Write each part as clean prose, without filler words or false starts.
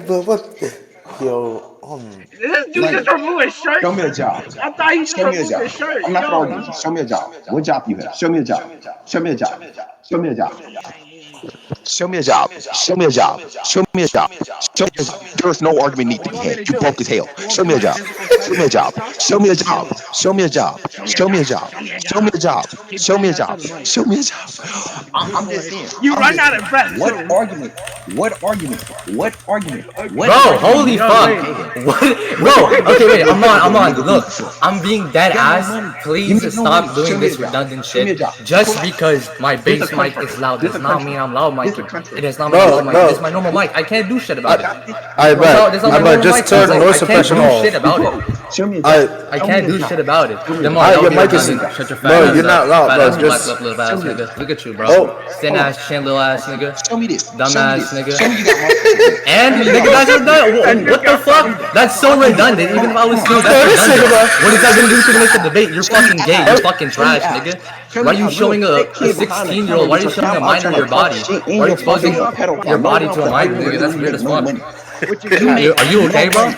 But what? Yo, This dude just removed his shirt. Show me a job. I thought he just Show me a removed job. his shirt. I'm not Yo. gonna argue. Show me a job. What job you have? Show me a job. Show me a job. Show me a job. Show me a job. Show me a job. Show me a job. Show me a job. There is no argument need to be had. You broke as hell. Show me a job. Show me a job. Show me a job. Show me a job. Show me a job. Show me a job. Show me a job. Show me a job. I'm just saying. You run out of breath. What argument? What argument? What argument? What Bro, argument? holy fuck. What? Bro, okay, wait, I'm on. Look, I'm being dead ass. Please stop doing this redundant shit. Just because my bass mic is loud does not mean I'm loud mic. It does not mean I'm loud mic. It's my normal mic. I can't do shit about it. I bet. Just turn noise suppression off. I can't do shit about it. Show me a job. I can't do shit about it. Your mic is. Shut your fat Bro, ass you're not up. loud, Fat bro. ass, Just. black little ass nigga. Look at you, bro. Thin ass, chin little ass nigga. Show me this. Dumb Show me ass this. nigga. Show me you got my. And nigga, that's redundant. What the fuck? That's so redundant. Even if I was still, that's redundant. What is that gonna do to make the debate? You're fucking gay. You're fucking trash, nigga. Why are you showing a 16-year-old? Why are you showing a minor your body? Why are you exposing your body to a minor, nigga? That's weird as fuck. Are you okay, bro?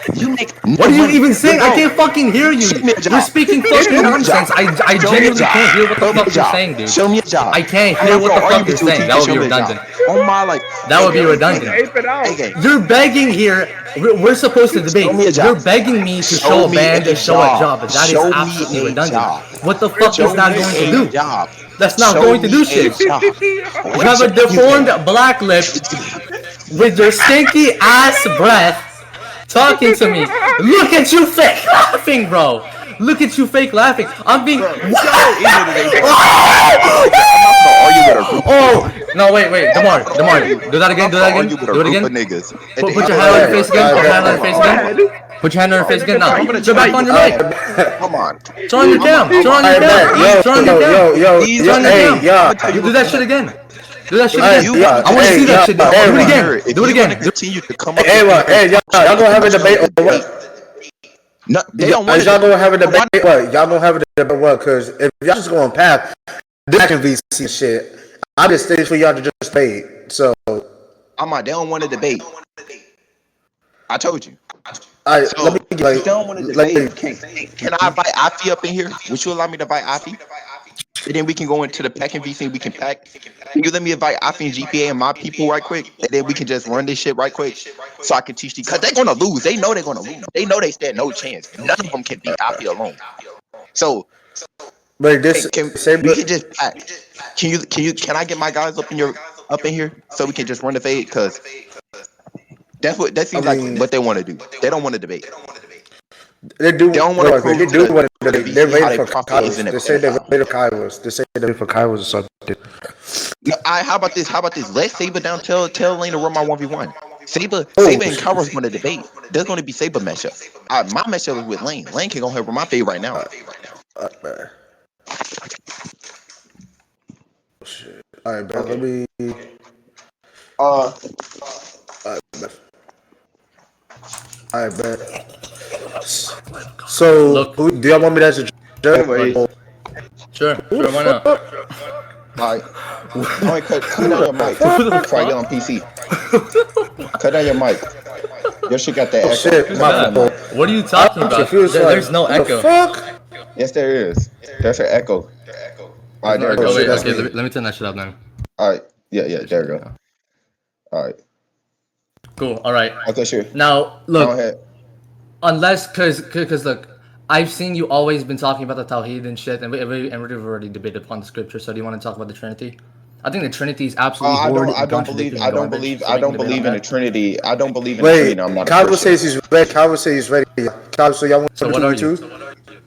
What are you even saying? I can't fucking hear you. You're speaking fucking nonsense. I genuinely can't hear what the fuck you're saying, dude. Show me a job. I can't hear what the fuck you're saying. That would be redundant. On my life. That would be redundant. You're begging here. We're supposed to debate. You're begging me to show a band and show a job, but that is absolutely redundant. What the fuck is that going to do? That's not going to do shit. You have a deformed black lip with your stinky ass breath talking to me. Look at you fake laughing, bro. Look at you fake laughing. I'm being. Oh no! Wait, Demar, do that again. Do it again. Put your hand on your face again. Put your hand on your face again. Put your hand on your face again. Now, turn back on your mic. Come on. Turn on your cam. Turn on your cam. Turn on your cam. Yo, You do that shit again. Do that shit again. I want to see that shit. Do it again. Continue to come up. Hey, y'all gonna have a debate or what? No, they don't want y'all gonna have a debate. What? Y'all gonna have a debate? What? Because if y'all just going past this can be shit, I just stay for y'all to just debate. So they don't want to debate. I told you. So, let me they don't want to debate. Can I invite Afi up in here? Would you allow me to invite Afi? And then we can go into the packing VC and we can pack. Can you let me invite Afi and GPA and my people right quick? And then we can just run this shit right quick so I can teach these. Because they're going to lose. They know they're going to lose. They know they stand no chance. None of them can beat Afi alone. So, but this we can just pack. Can I get my guys up in here so we can just run the fade? Because that seems like what they want to do. They don't want to debate. They don't want to debate. They're waiting for Kairos. They say they're waiting for Kairos. They say they're waiting for Kairos or something. How about this? Let Seiba down. Tell Lane to run my 1v1. Seiba and Kairos want to debate. There's going to be Seiba matchup. My matchup is with Lane. Lane can go ahead with my fade right now. Shit. Alright, bro. Let me. Alright, bet. So, Look. do y'all want me to ask a judge? Sure, why not? Alright. Cut down your mic. Try it on PC. Cut down your mic. Your shit got that echo. Shit, my fault. What are you talking about? There's no echo. The fuck? Yes, there is. There's an echo. Alright, there we go. Wait, okay, let me turn that shit up now. Alright. Yeah, there we go. Alright. Cool, alright. Okay, sure. Now, Go look, ahead. unless, cause look, I've seen you always been talking about the Tawheed and shit, and we've already debated upon the scripture, so do you want to talk about the Trinity? I think the Trinity is absolutely I don't believe in the Trinity. I don't believe in the Trinity. I'm not Kairos says he's ready. Kairos says he's ready. Kairos, so y'all want So to what are do you? too?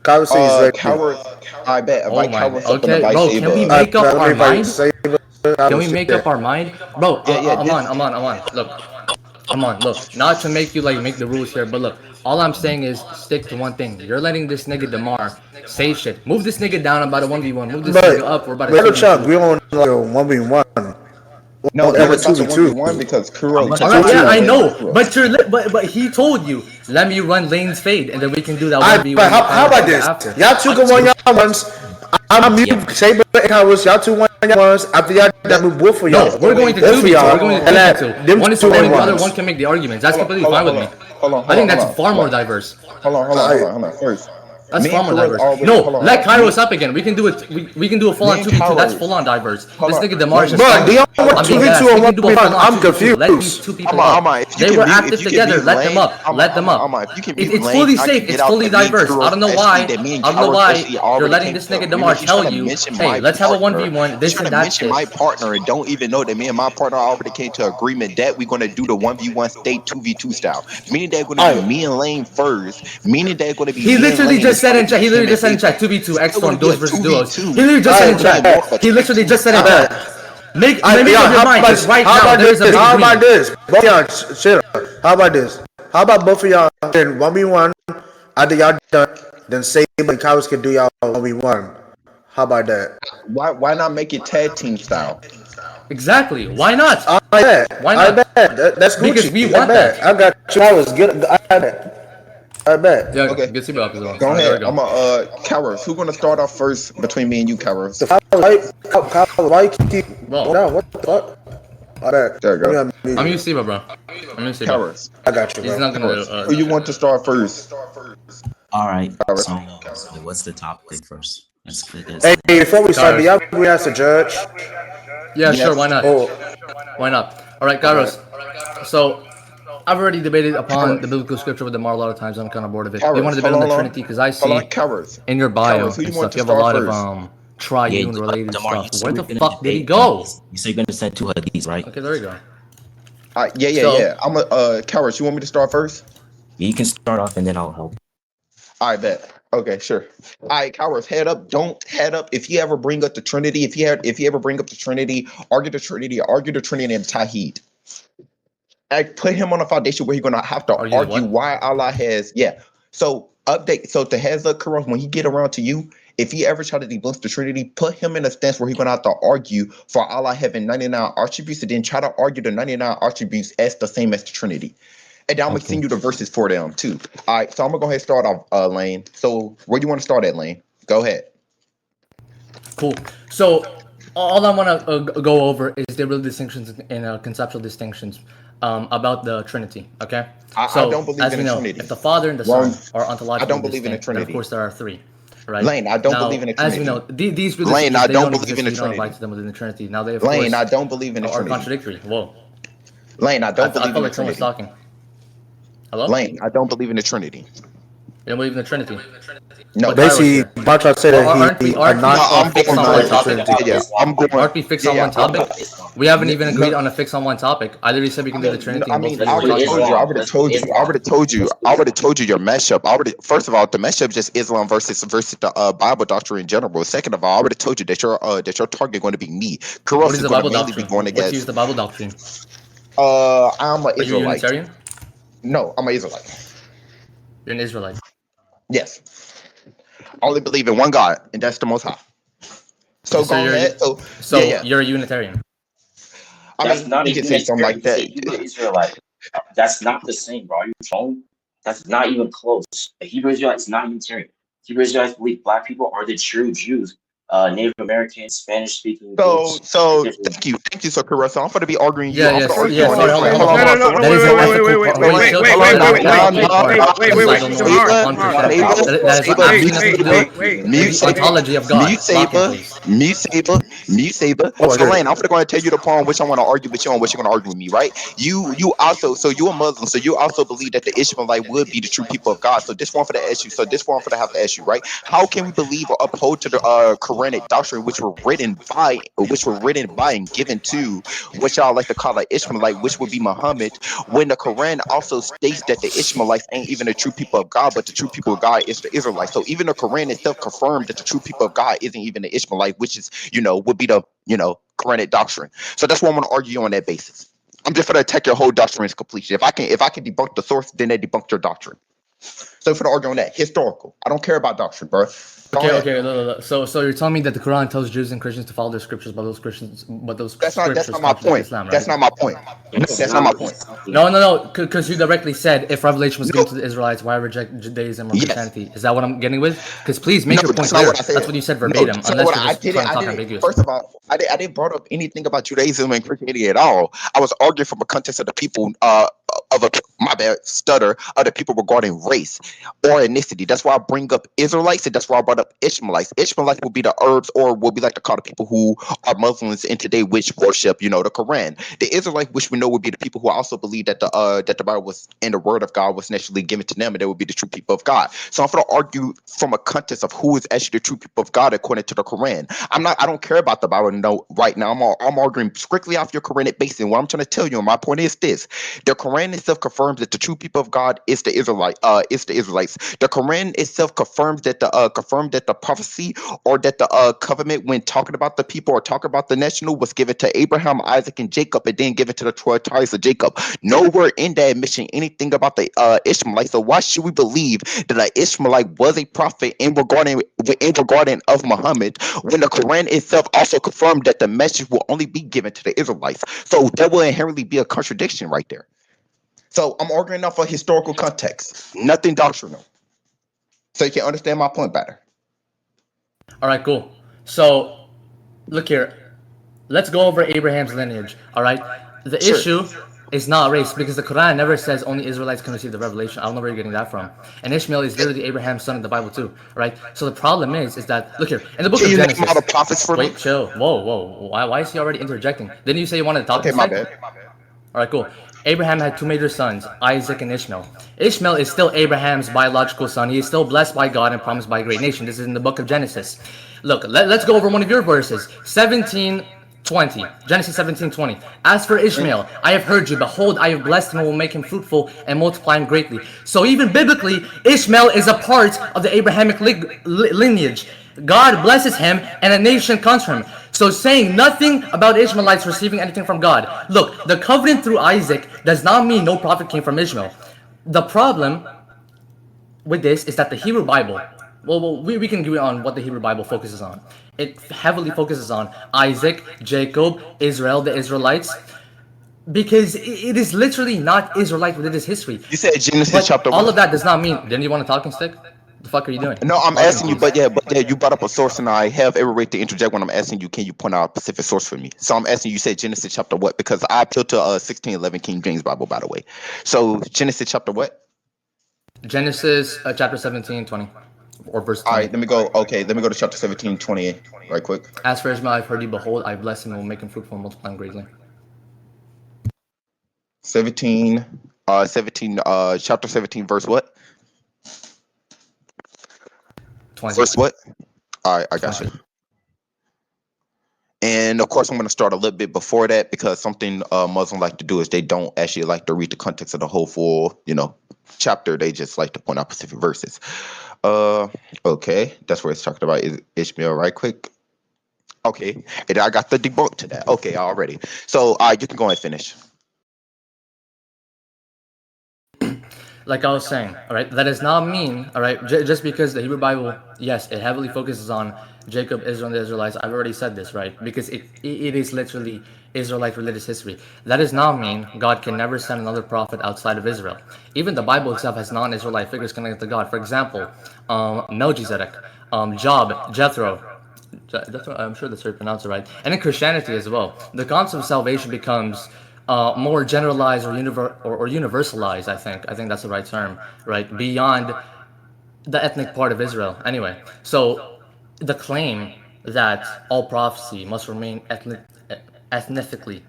Kairos says he's ready. I bet. Oh my, Kairos up okay, in the bro, Seiba. can we make up our mind? Can Can we make up our mind? Bro, I'm on. Look, not to make you like make the rules here, but look, all I'm saying is stick to one thing. You're letting this nigga Demar say shit. Move this nigga down about a 1v1. Move this nigga up. We're about to Chuck, we on like a 1v1. No, ever it's not the 2v2. 1v1 because Kuro. Alright, yeah, I know, but but he told you, let me run lanes fade, and then we can do that 1v1. But how about this? Y'all two can one y'all ones. I'm mute Seiba and Kairos. Y'all two one y'all ones. After y'all that move both for y'all. No, we're going to both 2v2. y'all. We're going to And that 2v2. them One is two supporting the ones. other, one can make the arguments. That's completely fine with me. Hold on, I think that's far more diverse. Hold on. First, That's me far and more Kuro diverse. already- No, hold on, let hold on. Kairos up again. We can do it. We can do a full on Me and 2v2. That's Kairos. full on diverse. Hold This on. nigga Demar is just. Bro, do y'all want I'm being 2v2 ass. or We can do a 1v1? full on I'm 2v2. Let these confused. two people up. They were active together. Let them up. Let them up. If you can mute It's Lane, fully I safe. can get It's out fully the me and diverse. Kuro I don't know why. that me and I don't know Kairos why actually you're already letting came this to nigga agreement. Demar He's tell trying to you, mention hey, my let's have a partner. 1v1. He's This trying and to that mention shit. my partner and don't even know that me and my partner already came to agreement that we're going to do the 1v1 state 2v2 style. Meaning they're going to be me and Lane first. Meaning they're going to be He me and literally Lane. just said in chat. He literally just said in chat 2v2 X Storm duos versus duos. He literally just said in chat. He literally just said in chat. Make up your mind because right now there is a big How about agreement. this? Both y'all, shit up. How about this? How about both of y'all then 1v1 after y'all done, then Seiba and Kairos can do y'all 1v1. How about that? Why not make it tag team style? Exactly. Why not? I bet. Why I not? bet. That's Gucci. Because we I want bet. that. I got you. I was good. I bet. I bet. Yeah, Okay. good Seiba up as well. Go Alright, there ahead. we I'm go. a Kairos. Who's gonna start off first between me and you, Kairos? Why you keep Well, down? What the fuck? I bet. There you go. I'm used to Seiba, bro. I'm used to Seiba. Kairos. I got you, He's bro. not gonna. Kairos. Who you want to start first? All right. Kairos. So, what's the topic first? Let's figure Hey, this before we start, do y'all we ask the judge? Yeah, sure. Yes. Why not? Oh, Why not? All right, okay. Kairos. So, I've already debated upon the Kairos. biblical scripture with Demar a lot of times. I'm kind of bored of it. Do you want Kairos. to debate Hold on the on. Trinity? Because I Hold on. see Kairos. in your bio Kairos. Who you and want stuff, to you have a start lot first? of triune related Demar, you stuff. said Where we're the gonna fuck did he debate go? You said you're gonna send 2 of these, right? Okay, there you go. Yeah. I'm a Kairos. You want me to start first? You can start off and then I'll help. I bet. Okay, sure. All right, Kairos, head up. Don't head up. If you ever bring up the Trinity, if you ever bring up the Trinity, argue the Trinity and Tawhid. Put him on a foundation where he's gonna have to Argue argue what? why Allah has So update. So to heads up, Kairos, when he get around to you, if he ever try to debunk the Trinity, put him in a stance where he's gonna have to argue for Allah having 99 attributes, and then try to argue the 99 attributes as the same as the Trinity. And then I'm gonna send you the verses for them too. All right, so I'm gonna go ahead and start off, Lane. So where do you want to start at, Lane? Go ahead. Cool. So, all I want to go over is the real distinctions and conceptual distinctions about the Trinity. Okay. I don't believe as in we a know, Trinity. if the Father and the Wrong. Son are ontologically I don't believe in a distinct, then of Trinity. course there are 3. Right. Lane, I don't now, believe in a as we Trinity. know, these real Lane, distinctions, I they don't don't believe exist. in a You don't Trinity. invite them within the Trinity. Now they of Lane, course I don't believe in a are Trinity. contradictory. Whoa. Lane, I don't I believe felt in a like someone's Trinity. talking. Hello. Lane, I don't believe in the Trinity. You don't believe in the Trinity? No. But Kairos Basically, here. I'm trying to say Well, that aren't we he a non I'm fixed going on to one the topic? Trinity. I'm going. Aren't we fixed on one topic? We haven't even No, agreed on a fix on one topic. I literally said we can do the Trinity I and both mean, of you I were would have talking told you. I about would have told you. I would have told you. I would have told you your mashup. First of all, the mashup just Islam versus the Bible doctrine in general. Second of all, I would have told you that your target going to be me. it. Kuros What is is the going to Bible mainly be doctrine? going What to use against. the Bible doctrine? I'm an Are you Israelite. Unitarian? No, I'm an Israelite. You're an Israelite. Yes, I only believe in one God, and that's the Most High. So Okay, so go ahead. so you're a Unitarian. I That's mean, not you a can say something Unitarian. like You say that. Hebrew Israelite. That's not the same, bro. Are you wrong? That's not even close. A Hebrew Israelite is not Unitarian. Hebrew Israelites believe black people are the true Jews. Native Americans, Spanish speaking groups. Thank you, so Kuros. So I'm going to be arguing you. Yeah, I'm going to yes, argue yeah. on Sorry, this. hold on, Hold hold on, on. hold on. That is an Hold on. ethical part. Wait, chill, chill on that ethical part because I don't know your 100%. That is absolutely the ontology of God. Lock in, please. Mute Saber. Oh, So good. Lane, I'm going to tell you the point which I want to argue with you on, which you're going to argue with me, right? You also, so you're a Muslim, so you also believe that the Ishmaelite would be the true people of God. So this one for the issue. So this one for the have to ask you, right? How can we believe or uphold to the Quranic doctrine which were written by and given to what y'all like to call an Ishmaelite, which would be Muhammad, when the Quran also states that the Ishmaelites ain't even the true people of God, but the true people of God is the Israelites. So even the Quran itself confirmed that the true people of God isn't even the Ishmaelite, which is, would be the, Quranic doctrine. So that's what I'm going to argue on that basis. I'm just going to attack your whole doctrine's completion. If I can debunk the source, then they debunk your doctrine. So for the argue on that, historical. I don't care about doctrine, bro. Okay. Look. So you're telling me that the Quran tells Jews and Christians to follow their scriptures, but those that's not my point. Islam, right? That's not my point. No, that's not my point. No, because you directly said if revelation was given to the Israelites, why reject Judaism or Christianity? Is that what I'm getting with? Because please make your point clear. That's what you said verbatim. Unless you're just trying to talk ambiguous. First of all, I didn't brought up anything about Judaism and Christianity at all. I was arguing from a context of the people of the people regarding race or ethnicity. That's why I bring up Israelites, and that's why I brought up Ishmaelites. Ishmaelites will be the Arabs, or will be like to call the people who are Muslims in today, which worship, the Quran. The Israelites, which we know would be the people who also believe that the Bible was and the Word of God was naturally given to them, and they would be the true people of God. So I'm going to argue from a context of who is actually the true people of God according to the Quran. I don't care about the Bible right now. I'm arguing strictly off your Quranic basis. And what I'm trying to tell you, and my point is this: the Quran itself confirms that the true people of God is the Israelites. The Quran itself confirms that the prophecy or that the covenant, when talking about the people or talking about the national, was given to Abraham, Isaac, and Jacob, and then given to the 12 tribes of Jacob. Nowhere in that mention anything about the Ishmaelites. So why should we believe that an Ishmaelite was a prophet in regarding of Muhammad, when the Quran itself also confirmed that the message will only be given to the Israelites? So there will inherently be a contradiction right there. So I'm arguing off a historical context, nothing doctrinal. So you can understand my point better. All right, cool. So look here. Let's go over Abraham's lineage. All right. The issue is not race, because the Quran never says only Israelites can receive the revelation. I don't know where you're getting that from. And Ishmael is literally Abraham's son in the Bible too, right? So the problem is that, look here, in the book of Genesis. All the prophets for wait, chill. Whoa. Why is he already interjecting? Didn't you say you wanted to talk? Okay, my bad. All right, cool. Abraham had two major sons, Isaac and Ishmael. Ishmael is still Abraham's biological son. He is still blessed by God and promised by a great nation. This is in the book of Genesis. Look, let's go over one of your verses. 17:20. Genesis 17:20. As for Ishmael, I have heard you. Behold, I have blessed him and will make him fruitful and multiply him greatly. So even biblically, Ishmael is a part of the Abrahamic lineage. God blesses him and a nation comes from him. So saying nothing about Ishmaelites receiving anything from God. Look, the covenant through Isaac does not mean no prophet came from Ishmael. The problem with this is that the Hebrew Bible, we can agree on what the Hebrew Bible focuses on. It heavily focuses on Isaac, Jacob, Israel, the Israelites, because it is literally not Israelite within its history. You said Genesis chapter 1. All of that does not mean. Didn't you want a talking stick? The fuck are you doing? No, I'm asking you, but yeah, you brought up a source, and I have every right to interject when I'm asking you. Can you point out a specific source for me? So I'm asking you. Said Genesis chapter what? Because I appeal to 1611 King James Bible, by the way. So Genesis chapter what? Genesis chapter 17:20 or verse 20. All right, let me go. Okay, let me go to chapter 17:20 right quick. As for Ishmael, I've heard you. Behold, I bless him and will make him fruitful and multiply him greatly. 17, chapter 17, verse what? 20. Verse what? All right, I got you. And of course, I'm going to start a little bit before that, because something Muslims like to do is they don't actually like to read the context of the whole full, chapter. They just like to point out specific verses. Okay, that's where it's talking about Ishmael right quick. Okay, and I got the debunk to that. Okay, already. So you can go ahead and finish. Like I was saying, all right, that does not mean, all right, just because the Hebrew Bible, yes, it heavily focuses on Jacob, Israel, and the Israelites. I've already said this, right? Because it is literally Israelite religious history. That does not mean God can never send another prophet outside of Israel. Even the Bible itself has non-Israelite figures connected to God. For example, Melchizedek, Job, Jethro. I'm sure that's how you pronounce it right. And in Christianity as well, the concept of salvation becomes more generalized or universalized. I think that's the right term, right? Beyond the ethnic part of Israel. Anyway, so the claim that all prophecy must remain ethnically,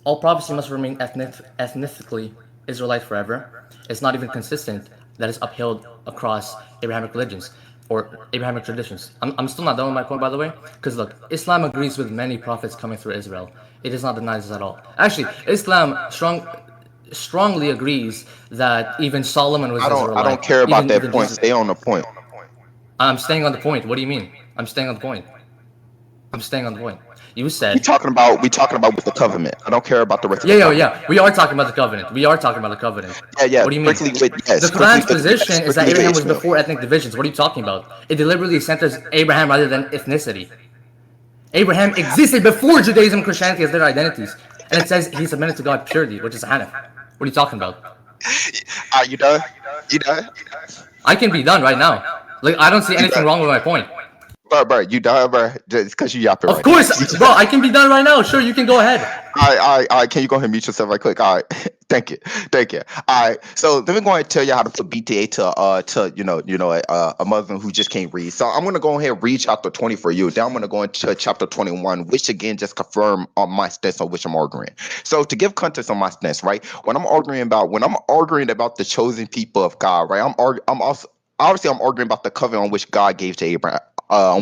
all prophecy must remain ethnically Israelite forever. It's not even consistent. That is upheld across Abrahamic religions or Abrahamic traditions. I'm still not done with my point, by the way, because look, Islam agrees with many prophets coming through Israel. It does not deny this at all. Actually, Islam strongly agrees that even Solomon was Israelite. I don't care about that point. Stay on the point. I'm staying on the point. What do you mean? I'm staying on the point. I'm staying on the point. You We said, talking about with the covenant. I don't care about the rest of the yeah, covenant. yeah. We are talking about the covenant. We are talking about the covenant. Yeah. What do you mean? Strictly with The strictly Quran's with position is that strictly with Abraham was Ishmael. before ethnic divisions. What are you talking about? It deliberately centers Abraham rather than ethnicity. Abraham existed before Judaism and Christianity as their identities. And it says he submitted to God purely, which is a Hanif. What are you talking about? Are you done? You done? I can be done right now. Like, I don't see You anything done? wrong with my point. Bro, you done, bro? Just because you yapping Of right now. course, bro, I can be done right now. Sure, you can go ahead. All right. Can you go ahead and mute yourself right quick? All right. Thank you. All right. So let me go ahead and tell you how to put BTA to a Muslim who just can't read. So I'm gonna go ahead and read chapter 20 for you. Then I'm gonna go into chapter 21, which again just confirm on my stance on which I'm arguing. So to give context on my stance, right? When I'm arguing about the chosen people of God, right? I'm also obviously I'm arguing about the covenant on which God gave to Abraham. So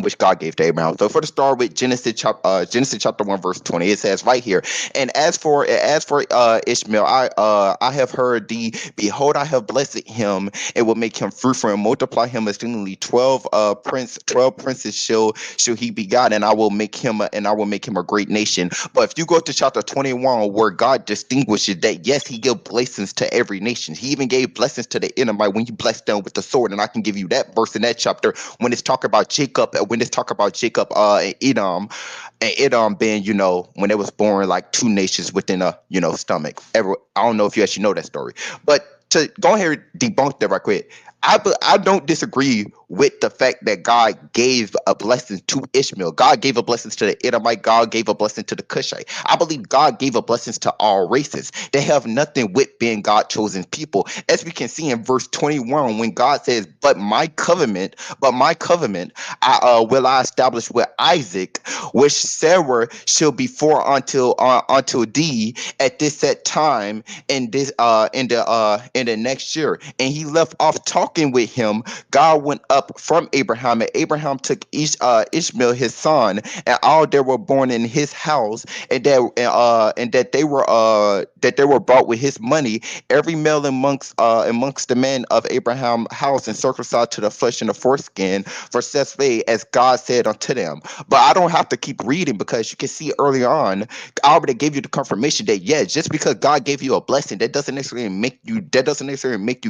for the start with Genesis chapter 1 verse 20, it says right here, and as for Ishmael, I have heard thee. Behold, I have blessed him, and will make him fruitful and multiply him exceedingly. 12 princes shall he begot, and I will make him a great nation. But if you go to chapter 21, where God distinguishes that yes, he gave blessings to every nation. He even gave blessings to the Edomite when he blessed them with the sword, and I can give you that verse in that chapter when it's talk about Jacob, and Edom being, when they was born like two nations within a, stomach. I don't know if you actually know that story, but to go ahead and debunk that right quick, I don't disagree with the fact that God gave a blessing to Ishmael. God gave a blessing to the Edomite. God gave a blessing to the Cushite. I believe God gave a blessing to all races. They have nothing with being God chosen people. As we can see in verse 21, when God says, but my covenant, will I establish with Isaac, which Sarah shall be for until thee at this set time in this in the next year. And he left off talking with him. God went up from Abraham, and Abraham took Ishmael his son, and all that were born in his house, and that they were bought with his money, every male amongst the men of Abraham's house, and circumcised to the flesh and the foreskin, for such way as God said unto them. But I don't have to keep reading, because you can see early on, I already gave you the confirmation that yeah, just because God gave you a blessing, that doesn't necessarily make you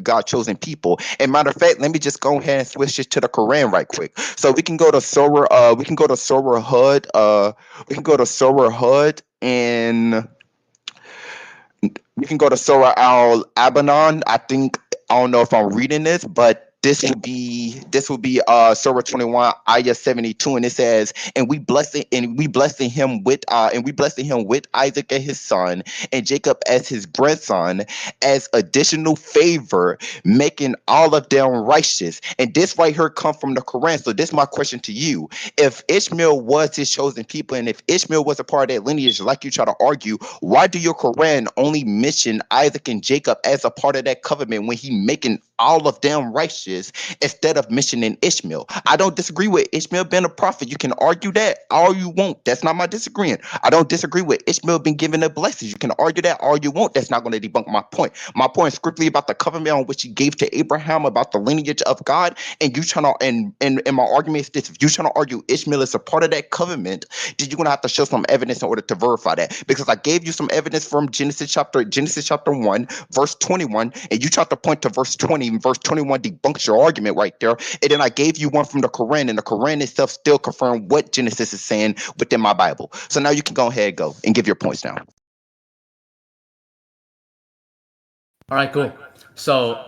God chosen people. And matter of fact, let me just go ahead and switch it to the Quran right quick. So we can go to Surah Hud. We can go to Surah Hud, and we can go to Surah Al Abanon. I don't know if I'm reading this, but this will be Surah 21, Ayah 72, and it says, and we blessed him with Isaac as his son, and Jacob as his grandson, as additional favor, making all of them righteous. And this right here come from the Quran. So this is my question to you. If Ishmael was his chosen people, and if Ishmael was a part of that lineage, like you try to argue, why do your Quran only mention Isaac and Jacob as a part of that covenant when he making all of them righteous instead of mentioning Ishmael? I don't disagree with Ishmael being a prophet. You can argue that all you want. That's not my disagreeing. I don't disagree with Ishmael being given a blessing. You can argue that all you want. That's not going to debunk my point. My point is strictly about the covenant on which he gave to Abraham, about the lineage of God. And you trying to, and my argument is this: if you trying to argue Ishmael is a part of that covenant, then you're gonna have to show some evidence in order to verify that. Because I gave you some evidence from Genesis chapter 1, verse 21, and you tried to point to verse 20, and verse 21 debunks your argument right there. And then I gave you one from the Quran, and the Quran itself still confirmed what Genesis is saying within my Bible. So now you can go ahead and go and give your points now. All right, cool. So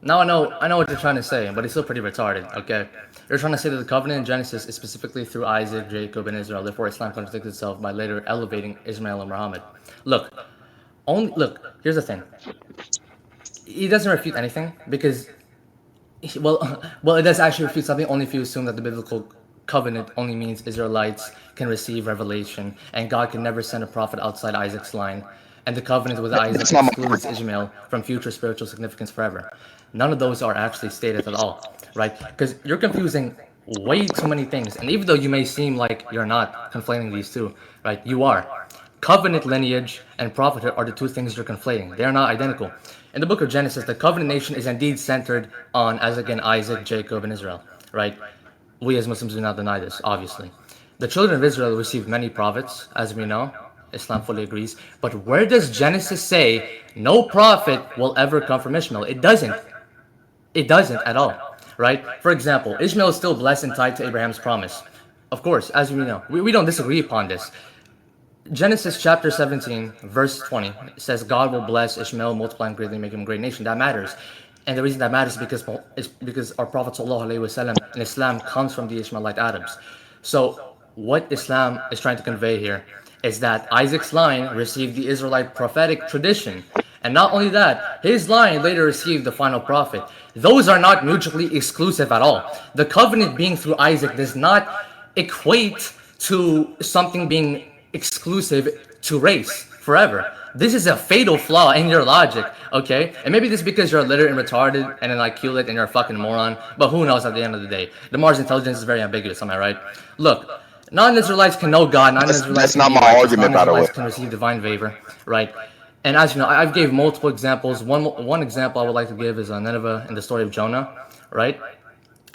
now I know what you're trying to say, but it's still pretty retarded. Okay, you're trying to say that the covenant in Genesis is specifically through Isaac, Jacob, and Israel. Therefore, Islam contradicts itself by later elevating Ismail and Muhammad. Look, here's the thing. He doesn't refute anything because, well, it does actually refute something only if you assume that the biblical covenant only means Israelites can receive revelation, and God can never send a prophet outside Isaac's line, and the covenant with Isaac That's not my excludes Ishmael from future spiritual significance forever. None of those are actually stated at all, right? Because you're confusing way too many things, and even though you may seem like you're not conflating these two, right? You are. Covenant lineage and prophethood are the two things you're conflating. They are not identical. In the book of Genesis, the covenant nation is indeed centered on, as again, Isaac, Jacob, and Israel, right? We as Muslims do not deny this, obviously. The children of Israel received many prophets, as we know. Islam fully agrees. But where does Genesis say no prophet will ever come from Ishmael? It doesn't. It doesn't at all, right? For example, Ishmael is still blessed and tied to Abraham's promise. Of course, as we know, we don't disagree upon this. Genesis chapter 17, verse 20 says God will bless Ishmael, multiply him greatly, make him a great nation. That matters. And the reason that matters is because our Prophet ﷺ in Islam comes from the Ishmaelite Adams. So what Islam is trying to convey here is that Isaac's line received the Israelite prophetic tradition. And not only that, his line later received the final prophet. Those are not mutually exclusive at all. The covenant being through Isaac does not equate to something being exclusive to race forever. This is a fatal flaw in your logic, okay? And maybe this is because you're illiterate and retarded and an IQ lit and you're a fucking moron, but who knows at the end of the day. Demar's intelligence is very ambiguous, am I right? Look, non-Israelites can know God, non-Israelites that's not my argument, by the way. can receive divine favor, right? And as you know, I've gave multiple examples. One example I would like to give is Nineveh and the story of Jonah, right?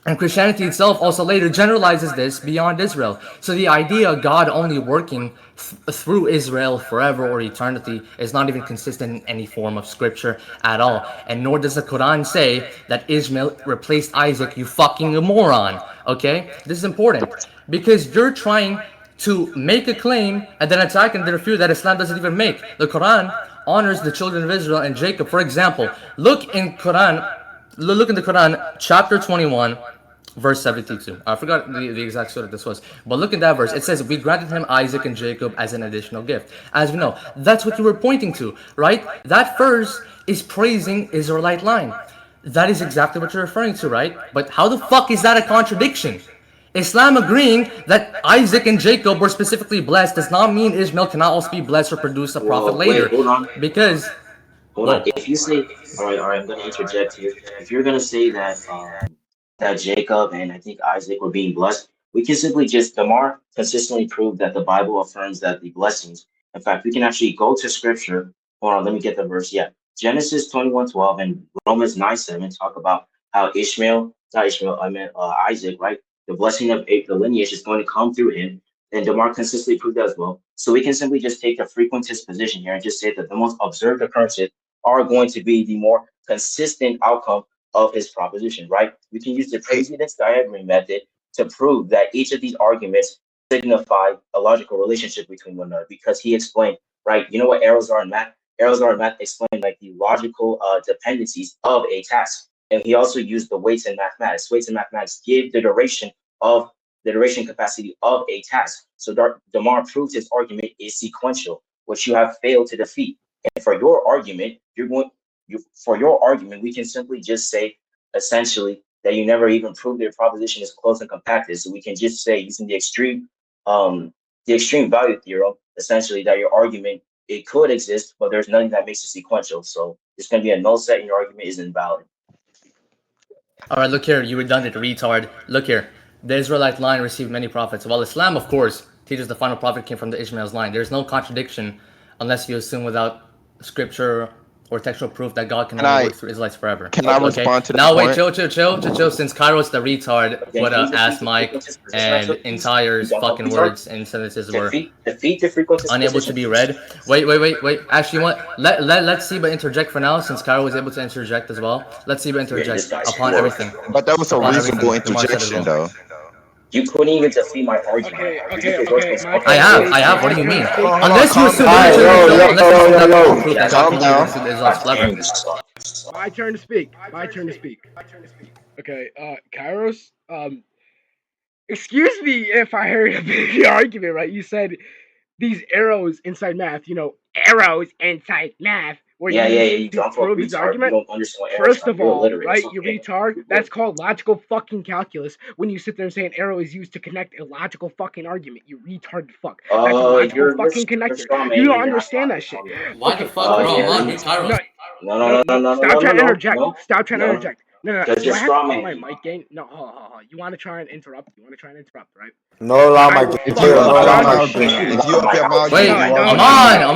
And Christianity itself also later generalizes this beyond Israel. So the idea of God only working through Israel forever or eternity is not even consistent in any form of scripture at all. And nor does the Quran say that Ishmael replaced Isaac, you fucking moron. Okay? This is important because you're trying to make a claim and then attack and refute that Islam doesn't even make. The Quran honors the children of Israel and Jacob. For example, look in the Quran, chapter 21, verse 72. I forgot the exact surah this was, but look at that verse. It says, we granted him Isaac and Jacob as an additional gift. As we know, that's what you were pointing to, right? That verse is praising Israelite line. That is exactly what you're referring to, right? But how the fuck is that a contradiction? Islam agreeing that Isaac and Jacob were specifically blessed does not mean Ishmael cannot also be blessed or produce a prophet later. Wait, hold on. Because Hold on. If you say, all right, I'm going to interject here. If you're going to say that that Jacob and I think Isaac were being blessed, we can simply just Damar consistently prove that the Bible affirms that the blessings. In fact, we can actually go to Scripture. Hold on, let me get the verse. Yeah, Genesis 21:12 and Romans 9:7 talk about how Isaac, right? The blessing of the lineage is going to come through him. And Damar consistently proved that as well. So we can simply just take a frequentist position here and just say that the most observed occurrences are going to be the more consistent outcome of his proposition, right? We can use the precedence diagram method to prove that each of these arguments signify a logical relationship between one another because he explained, right? You know what arrows are in math? Arrows are in math explain like the logical dependencies of a task. And he also used the weights in mathematics. Weights in mathematics give the duration capacity of a task. So Damar proves his argument is sequential, which you have failed to defeat. And for your argument, we can simply just say essentially that you never even proved their proposition is close and compacted. So we can just say using the extreme value theorem, essentially that your argument it could exist, but there's nothing that makes it sequential. So there's going to be a null set, and your argument is invalid. All right, look here, you redundant retard. Look here. The Israelite line received many prophets. While Islam, of course, teaches the final prophet came from the Ishmael's line. There's no contradiction unless you assume without scripture or textual proof that God can only work through Israelites forever. Can I respond to that? Now wait, chill. Since Kairos the retard would ask Mike and entire fucking words and sentences were unable to be read. Wait. Actually, what? Let's Seiba interject for now, since Kairos was able to interject as well. Let's Seiba interject upon everything. But that was a reasonable interjection, though. You couldn't even defeat my argument. Okay. I have. What do you mean? Unless you assume Calm down. My turn to speak. Okay, Kairos. Excuse me if I heard a bit of the argument, right? You said these arrows inside math. Arrows inside math. You don't prove his argument. First of all, right, you retard. That's called logical fucking calculus. When you sit there and say an arrow is used to connect a logical fucking argument, you retarded fuck. That's a logical fucking connector. You don't understand that shit. Why the fuck, bro? No. Stop trying to interject. Stop trying to interject. No. Because you're straw man. My mic gain. No, hold. You want to try and interrupt? Right? No allow my gain. Wait, I'm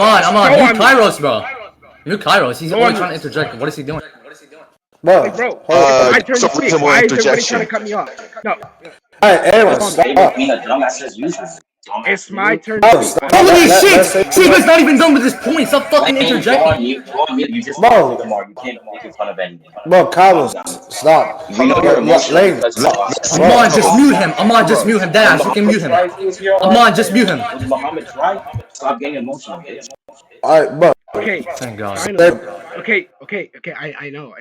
on. Mute Kairos, bro. Mute Kairos. He's always trying to interject. What is he doing? Bro, my turn to speak. Why is everybody trying to cut me off? No. Alright, Aaron, Seiba being a stop. dumbass as usual. It's Dumbass my nigga. turn to speak. I don't Holy know. shit! Let's Seiba's not even done with his point. Stop fucking Lane, go on interjecting. mute. Go on mute. You just Bro. talked to Demar. You can't be making fun of anything. Bro, Calm Carlos, down. stop. We know you're emotional Lane, because Amon, just bro. mute him. Amon, just mute him. when Dadash, you can Muhammad mute him. tried to was here last Amon, just night. mute him. When Muhammad tried, stop getting emotional, bitch. Alright, bro. Okay, Thank God. finally. Okay. I know.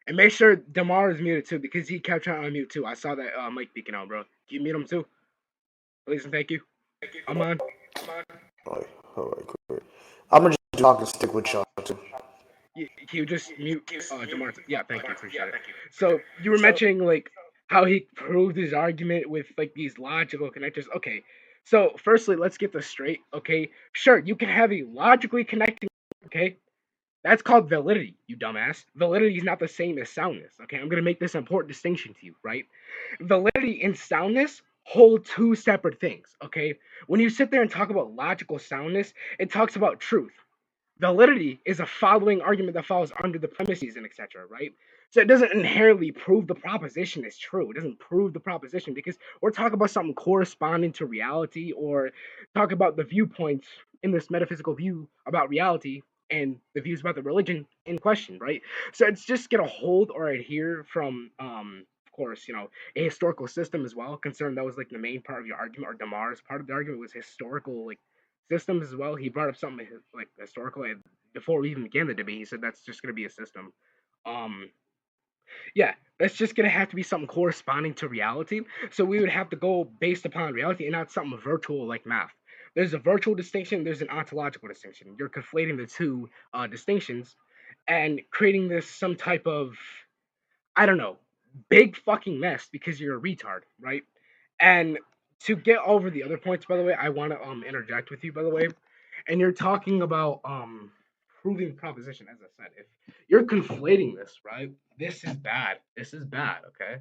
And make sure Demar is muted too because he kept trying to unmute too. I saw that mic peeking out, bro. Can you mute him too? Please and thank you. Amon. Alright, quick. I'm gonna just talk and stick with y'all too. Can you just mute Demar? Yeah, thank you. Appreciate it. So you were mentioning like how he proved his argument with like these logical connectors. Okay. So firstly, let's get this straight. Okay. Sure, you can have a logically connecting. Okay. That's called validity, you dumbass. Validity is not the same as soundness. Okay, I'm gonna make this important distinction to you, right? Validity and soundness hold two separate things. Okay, when you sit there and talk about logical soundness, it talks about truth. Validity is a following argument that falls under the premises and etc. Right? So it doesn't inherently prove the proposition is true. It doesn't prove the proposition because we're talking about something corresponding to reality or talk about the viewpoints in this metaphysical view about reality and the views about the religion in question, right? So it's just gonna hold or adhere from of course, a historical system as well. Concerned that was like the main part of your argument, or Damar's part of the argument was historical like systems as well. He brought up something like historical before we even began the debate. He said that's just going to be a system. Um, yeah, that's just going to have to be something corresponding to reality. So we would have to go based upon reality and not something virtual like math. There's a virtual distinction. There's an ontological distinction. You're conflating the two distinctions and creating this some type of I don't know big fucking mess because you're a retard, right? And to get over the other points, by the way, I want to interject with you, by the way. And you're talking about proving proposition, as I said. If you're conflating this, right? This is bad. This is bad, okay?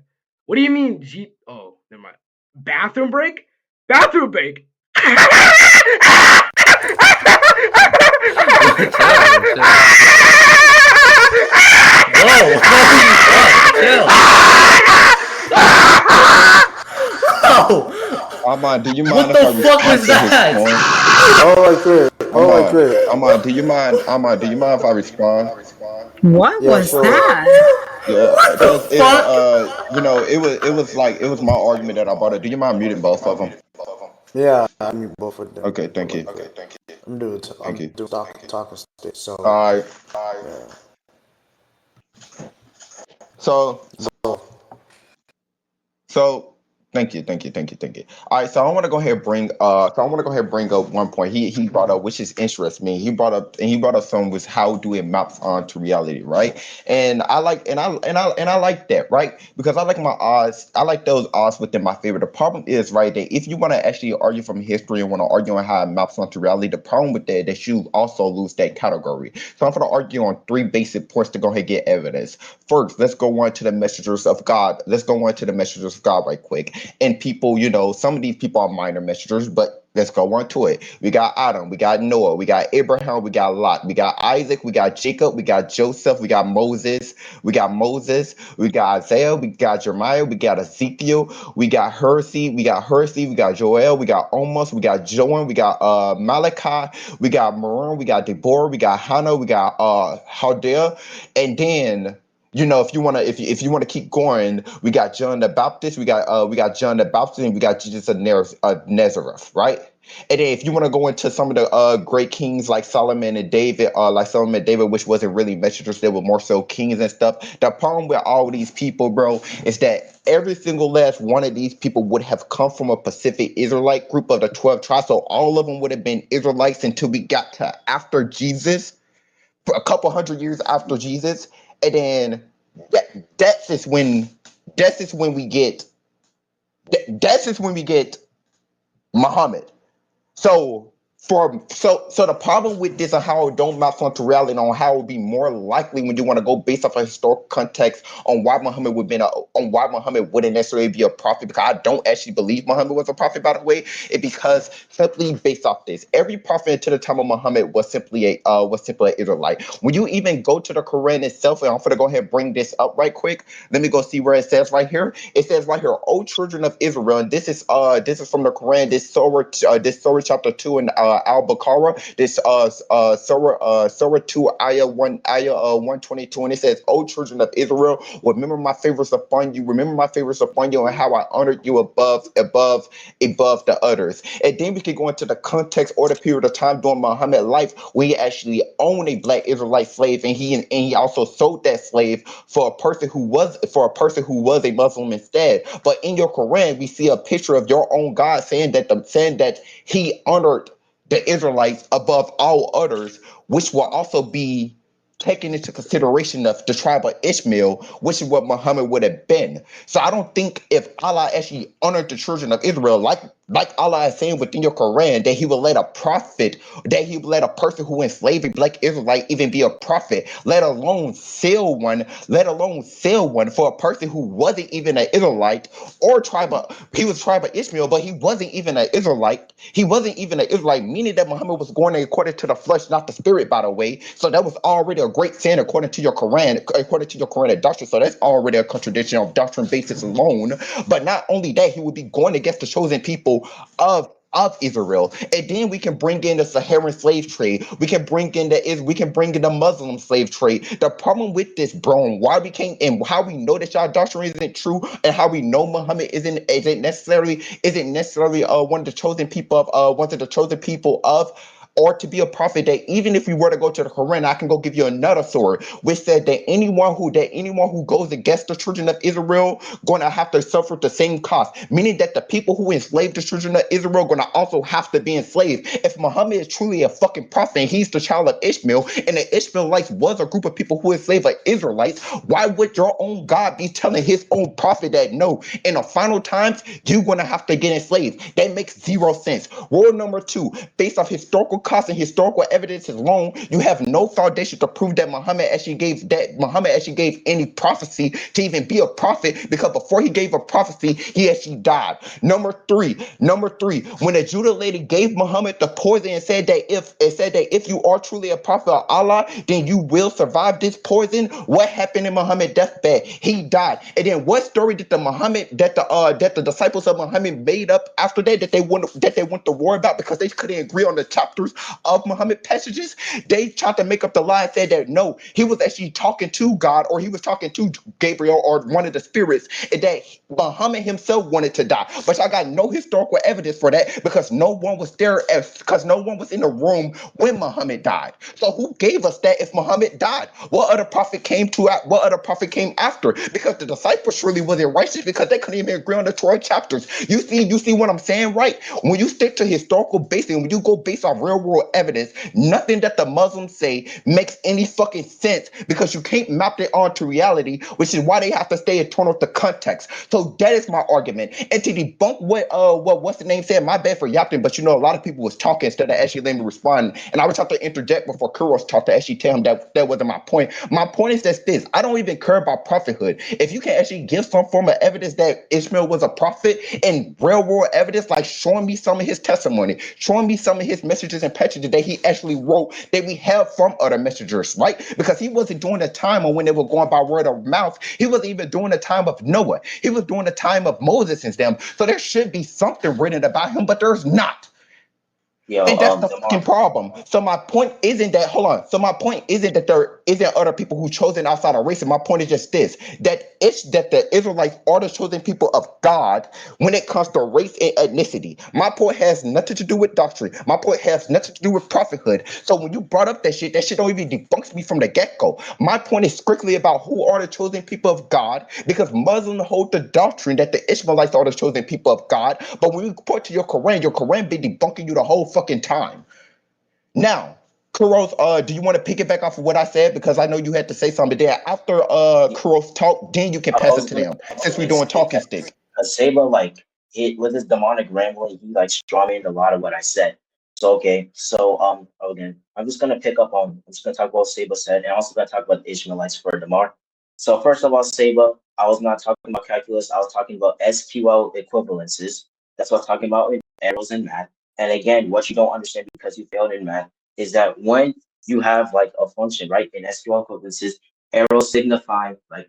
What do you mean oh, never mind. Bathroom break? Bathroom break. Whoa, holy fuck, chill. Oh, Amon, do you what mind if I the fuck respond was to his that? point? Alright, quick. Alright, quick. Amon, do you mind? Amon, do you mind if I respond? What Yeah, was sure. that? Yeah, What the because fuck? it was my argument that I brought it. Do you mind muting both of them? Yeah, I mean both of them. Okay, thank you. I'm doing Thank you. talking stick. So All right. yeah. So So So thank you. All right, so I want to go ahead and bring up one point he brought up, which is interests me. He brought up some was how do it maps onto reality, right? And I like that, right? Because I like those odds within my favor. The problem is, right, that if you want to actually argue from history and want to argue on how it maps onto reality, the problem with that you also lose that category. So I'm gonna argue on three basic points to go ahead and get evidence. First, let's go on to the messengers of God. Let's go on to the messengers of God right quick. And people, some of these people are minor messengers, but let's go on to it. We got Adam, we got Noah, we got Abraham, we got Lot, we got Isaac, we got Jacob, we got Joseph, we got Moses, we got Isaiah, we got Jeremiah, we got Ezekiel, we got Hersey, we got Joel, we got Amos, we got Joan, we got Malachi, we got Moran, we got Deborah, we got Hannah, we got Haldea, and then if you want to keep going, we got John the Baptist, we got John the Baptist, and we got Jesus of Nazareth, right? And then if you want to go into some of the great kings like Solomon and David, which wasn't really messengers, they were more so kings and stuff. The problem with all these people, bro, is that every single last one of these people would have come from a Pacific Israelite group of the 12 tribes. So all of them would have been Israelites until we got to after Jesus, for a couple hundred years after Jesus. And then that's just when we get Muhammad. So So the problem with this and how it don't match onto reality on how it would be more likely when you want to go based off a historical context on why Muhammad wouldn't necessarily be a prophet, because I don't actually believe Muhammad was a prophet, by the way. It because simply based off this, every prophet until the time of Muhammad was simply an Israelite. When you even go to the Quran itself, and I'm gonna go ahead and bring this up right quick. Let me go see where it says right here. It says right here, "O children of Israel," and this is from the Quran. This Surah chapter 2 in Al-Baqarah. This Surah 2 ayah 122, and it says, "O children of Israel, remember my favors upon you. Remember my favors upon you, and how I honored you above the others." And then we can go into the context or the period of time during Muhammad's life when he actually owned a black Israelite slave, and he also sold that slave for a person who was a Muslim instead. But in your Quran, we see a picture of your own God saying that he honored the Israelites above all others, which will also be taken into consideration of the tribe of Ishmael, which is what Muhammad would have been. So I don't think if Allah actually honored the children of Israel, like Allah is saying within your Quran, that he would let a prophet, that he would let a person who enslaved a black Israelite even be a prophet, let alone sell one for a person who wasn't even an Israelite or he was tribe of Ishmael, but he wasn't even an Israelite. He wasn't even an Israelite, meaning that Muhammad was going according to the flesh, not the spirit, by the way. So that was already a great sin according to your Quran, doctrine. So that's already a contradiction of doctrine basis alone. But not only that, he would be going against the chosen people of Israel. And then we can bring in the Saharan slave trade. We can bring in the Muslim slave trade. The problem with this, bro, and why we came and how we know that y'all doctrine isn't true, and how we know Muhammad isn't necessarily one of the chosen people of or to be a prophet, that even if we were to go to the Quran, I can go give you another surah which said that anyone who goes against the children of Israel going to have to suffer the same cost, meaning that the people who enslaved the children of Israel going to also have to be enslaved. If Muhammad is truly a fucking prophet and he's the child of Ishmael, and the Ishmaelites was a group of people who enslaved like Israelites, why would your own God be telling his own prophet that no, in the final times you're going to have to get enslaved? That makes zero sense. Rule number 2, based off historical costs and historical evidence alone, you have no foundation to prove that Muhammad actually gave any prophecy to even be a prophet, because before he gave a prophecy, he actually died. Number three, when a Judah lady gave Muhammad the poison and said that if you are truly a prophet of Allah, then you will survive this poison, what happened in Muhammad's deathbed? He died. And then what story did the disciples of Muhammad made up after that they went to war about, because they couldn't agree on the chapters of Muhammad passages? They tried to make up the lie and said that no, he was actually talking to God, or he was talking to Gabriel or one of the spirits, and that Muhammad himself wanted to die. But I got no historical evidence for that, because no one was there, because no one was in the room when Muhammad died. So who gave us that if Muhammad died? What other prophet came after? Because the disciples surely wasn't righteous, because they couldn't even agree on the 12 chapters. You see what I'm saying, right? When you stick to historical basis, when you go based on real world evidence, nothing that the Muslims say makes any fucking sense, because you can't map it onto reality, which is why they have to stay in turn of the context. So that is my argument. And to debunk what's the name said, my bad for yapping, but a lot of people was talking instead of actually letting me respond. And I was trying to interject before Kairos talked to actually tell him that wasn't my point. My point is that this, I don't even care about prophethood. If you can actually give some form of evidence that Ishmael was a prophet, and real world evidence, like showing me some of his testimony, showing me some of his messages and passages that he actually wrote that we have from other messengers, right? Because he wasn't during the time of when they were going by word of mouth. He wasn't even during the time of Noah. He was during the time of Moses and them. So there should be something written about him, but there's not. Yo, And that's the Demar, fucking problem. So my point isn't that, hold on. So my point isn't that there isn't other people who chosen outside of race. My point is just this, that the Israelites are the chosen people of God when it comes to race and ethnicity. My point has nothing to do with doctrine. My point has nothing to do with prophethood. So when you brought up that shit don't even debunks me from the get-go. My point is strictly about who are the chosen people of God, because Muslims hold the doctrine that the Ishmaelites are the chosen people of God. But when you point to your Quran been debunking you the whole fucking time. Now, Kuros, do you want to pick it back off of what I said? Because I know you had to say something there. After Kuros talk, then you can I pass it was to gonna, them, I was since we're gonna doing say talking that stick. Seiba, like, with his demonic rambling, he like strawmanned a lot of what I said. So okay, so again, I'm just gonna talk about Seiba said, and also gonna talk about the Ishmaelites for Demar. So first of all, Seiba, I was not talking about calculus. I was talking about SQL equivalences. That's what I was talking about in arrows in math. And again, what you don't understand because you failed in math is that when you have like a function, right, in SQL equivalences, arrows signify like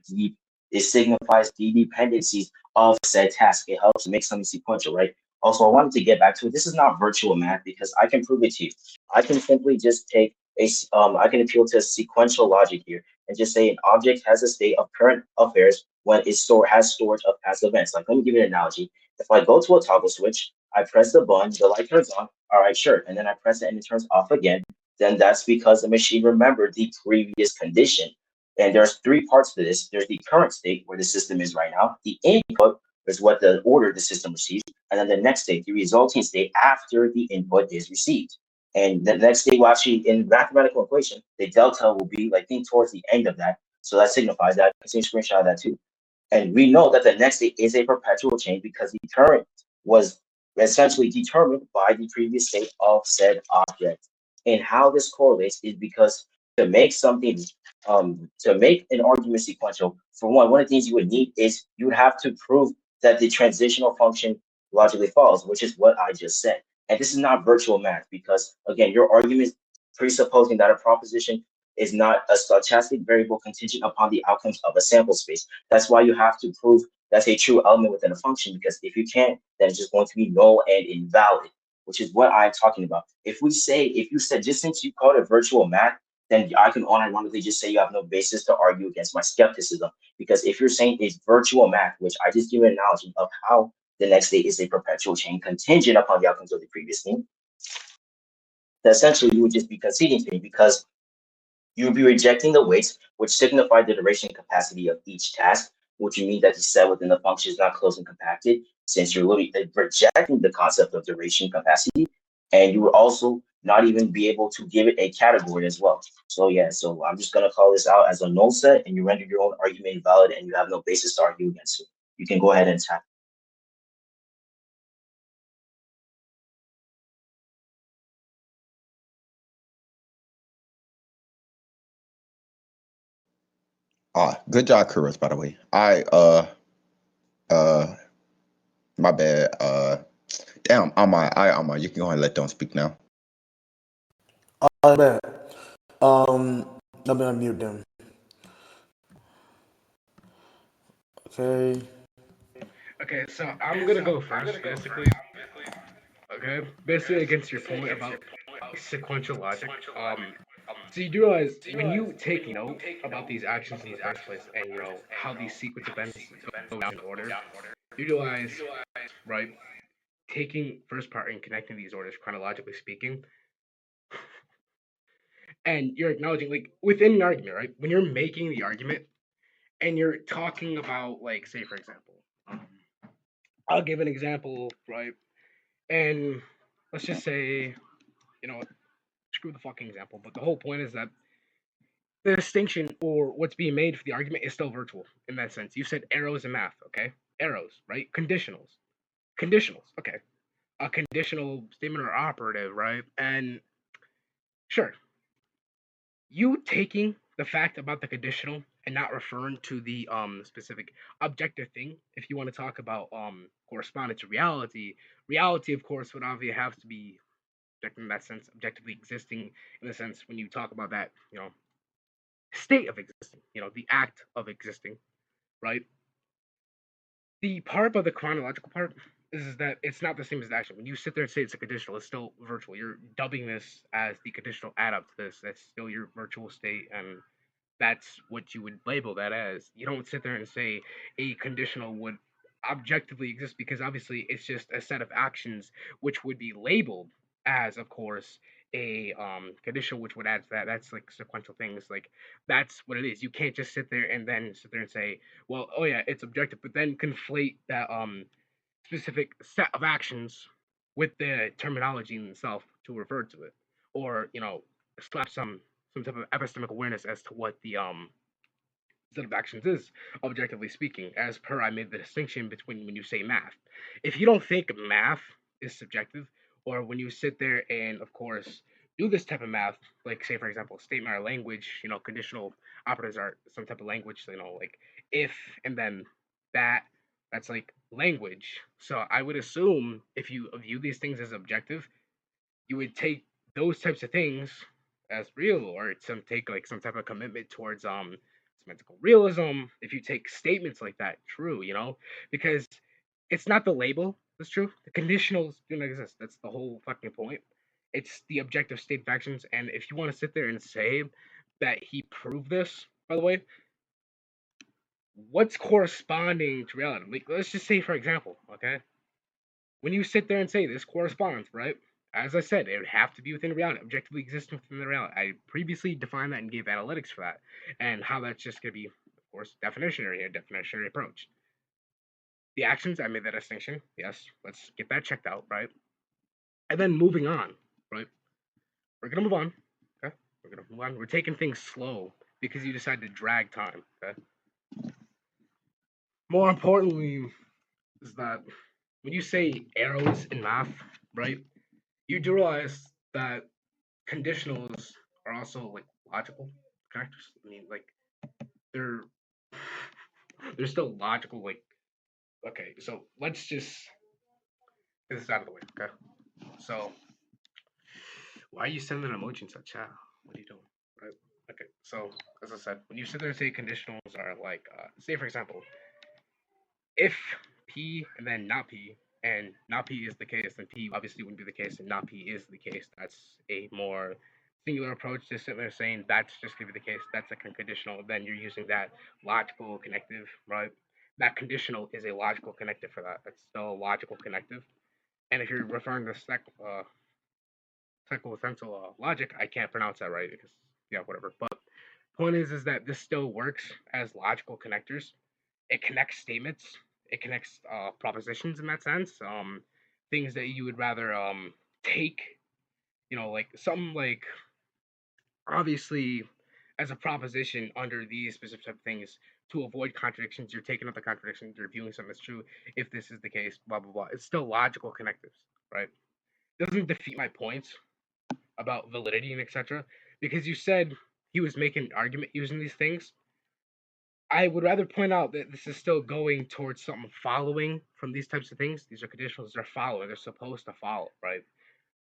it signifies the dependencies of said task. It helps make something sequential, right? Also, I wanted to get back to it. This is not virtual math because I can prove it to you. I can simply just take I can appeal to sequential logic here and just say an object has a state of current affairs when has storage of past events. Like, let me give you an analogy. If I go to a toggle switch, I press the button, the light turns on. All right, sure. And then I press it and it turns off again. Then that's because the machine remembered the previous condition. And there's three parts to this. There's the current state where the system is right now. The input is what the order the system receives, and then the next state, the resulting state after the input is received. And the next state will actually, in mathematical equation, the delta will be like think towards the end of that. So that signifies that. I can see a screenshot of that too. And we know that the next state is a perpetual change because the current was essentially determined by the previous state of said object. And how this correlates is because to make something, to make an argument sequential, for one of the things you would need is you would have to prove that the transitional function logically follows, which is what I just said. And this is not virtual math because, again, your argument presupposing that a proposition is not a stochastic variable contingent upon the outcomes of a sample space. That's why you have to prove that's a true element within a function, because if you can't, then it's just going to be null and invalid, which is what I'm talking about. If you said, just since you called it virtual math, then I can unironically just say you have no basis to argue against my skepticism. Because if you're saying it's virtual math, which I just give an analogy of how the next state is a perpetual chain contingent upon the outcomes of the previous thing, then essentially you would just be conceding to me because you would be rejecting the weights, which signify the duration capacity of each task, which would mean that the set within the function is not closed and compacted, since you're literally rejecting the concept of duration capacity, and you would also not even be able to give it a category as well. So yeah, so I'm just gonna call this out as a null set, and you render your own argument invalid, and you have no basis to argue against it. You can go ahead and tap. Good job, Kairos, by the way. My bad. Damn, Alma, you can go ahead and let them speak now. All right, let me unmute them. Okay. Okay, so I'm gonna go first, basically. Okay, basically against your point about sequential logic. So you do realize when you take note about these actions in the first place, and you know how these sequence events go down in order, you realize, right? Taking first part and connecting these orders chronologically speaking, and you're acknowledging like within an argument, right? When you're making the argument and you're talking about like, say for example, I'll give an example, right? And let's just say, you know, screw the fucking example, but the whole point is that the distinction or what's being made for the argument is still virtual in that sense. You said arrows in math, okay? Arrows, right? Conditionals. Conditionals, okay. A conditional statement or operative, right? And sure, you taking the fact about the conditional and not referring to the specific objective thing, if you want to talk about correspondence to reality of course would obviously have to be in that sense objectively existing in the sense when you talk about that, you know, state of existing, you know, the act of existing, right? The part about the chronological part is that it's not the same as the action. When you sit there and say it's a conditional, it's still virtual. You're dubbing this as the conditional add up to this. That's still your virtual state, and that's what you would label that as. You don't sit there and say a conditional would objectively exist because obviously it's just a set of actions which would be labeled as, of course, a conditional which would add to that. That's like sequential things. Like that's what it is. You can't just sit there and then sit there and say, well, oh yeah, it's objective, but then conflate that specific set of actions with the terminology in itself to refer to it, or you know, slap some type of epistemic awareness as to what the set of actions is, objectively speaking, as per I made the distinction between when you say math. If you don't think math is subjective, or when you sit there and, of course, do this type of math, like say for example, statement or language, conditional operatives are some type of language, like if and then that, that's like language. So I would assume if you view these things as objective, you would take those types of things as real, or take like some type of commitment towards semantical realism if you take statements like that true, because it's not the label that's true. The conditionals do not exist. That's the whole fucking point. It's the objective state of actions. And if you want to sit there and say that he proved this, by the way, what's corresponding to reality? Like, let's just say, for example, okay, when you sit there and say this corresponds, right? As I said, it would have to be within reality, objectively existing within the reality. I previously defined that and gave analytics for that, and how that's just going to be, of course, definitionary approach. The actions, I made that distinction. Yes, let's get that checked out, right? And then moving on, right? We're gonna move on. Okay, we're gonna move on. We're taking things slow because you decided to drag time. Okay. More importantly, is that when you say arrows in math, right? You do realize that conditionals are also like logical connectors. I mean, like they're they're still logical. Like, okay, so let's just get this out of the way. Okay, so why are you sending an emoji in such chat? What are you doing? Right. Okay. So as I said, when you sit there and say conditionals are like, say for example, if P and then not P, and not P is the case, then P obviously wouldn't be the case, and not P is the case. That's a more singular approach to sitting there saying that's just gonna be the case. That's a conditional. Then you're using that logical connective, right? That conditional is a logical connective for that. That's still a logical connective. And if you're referring to sequential logic, I can't pronounce that right because yeah, whatever. But point is that this still works as logical connectors. It connects statements. It connects propositions in that sense. Things that you would rather take, like something like obviously as a proposition under these specific type of things to avoid contradictions. You're taking out the contradictions. You're viewing something as true. If this is the case, blah blah blah. It's still logical connectives, right? Doesn't defeat my points about validity and etc. Because you said he was making an argument using these things. I would rather point out that this is still going towards something following from these types of things. These are conditionals, they're following, they're supposed to follow, right?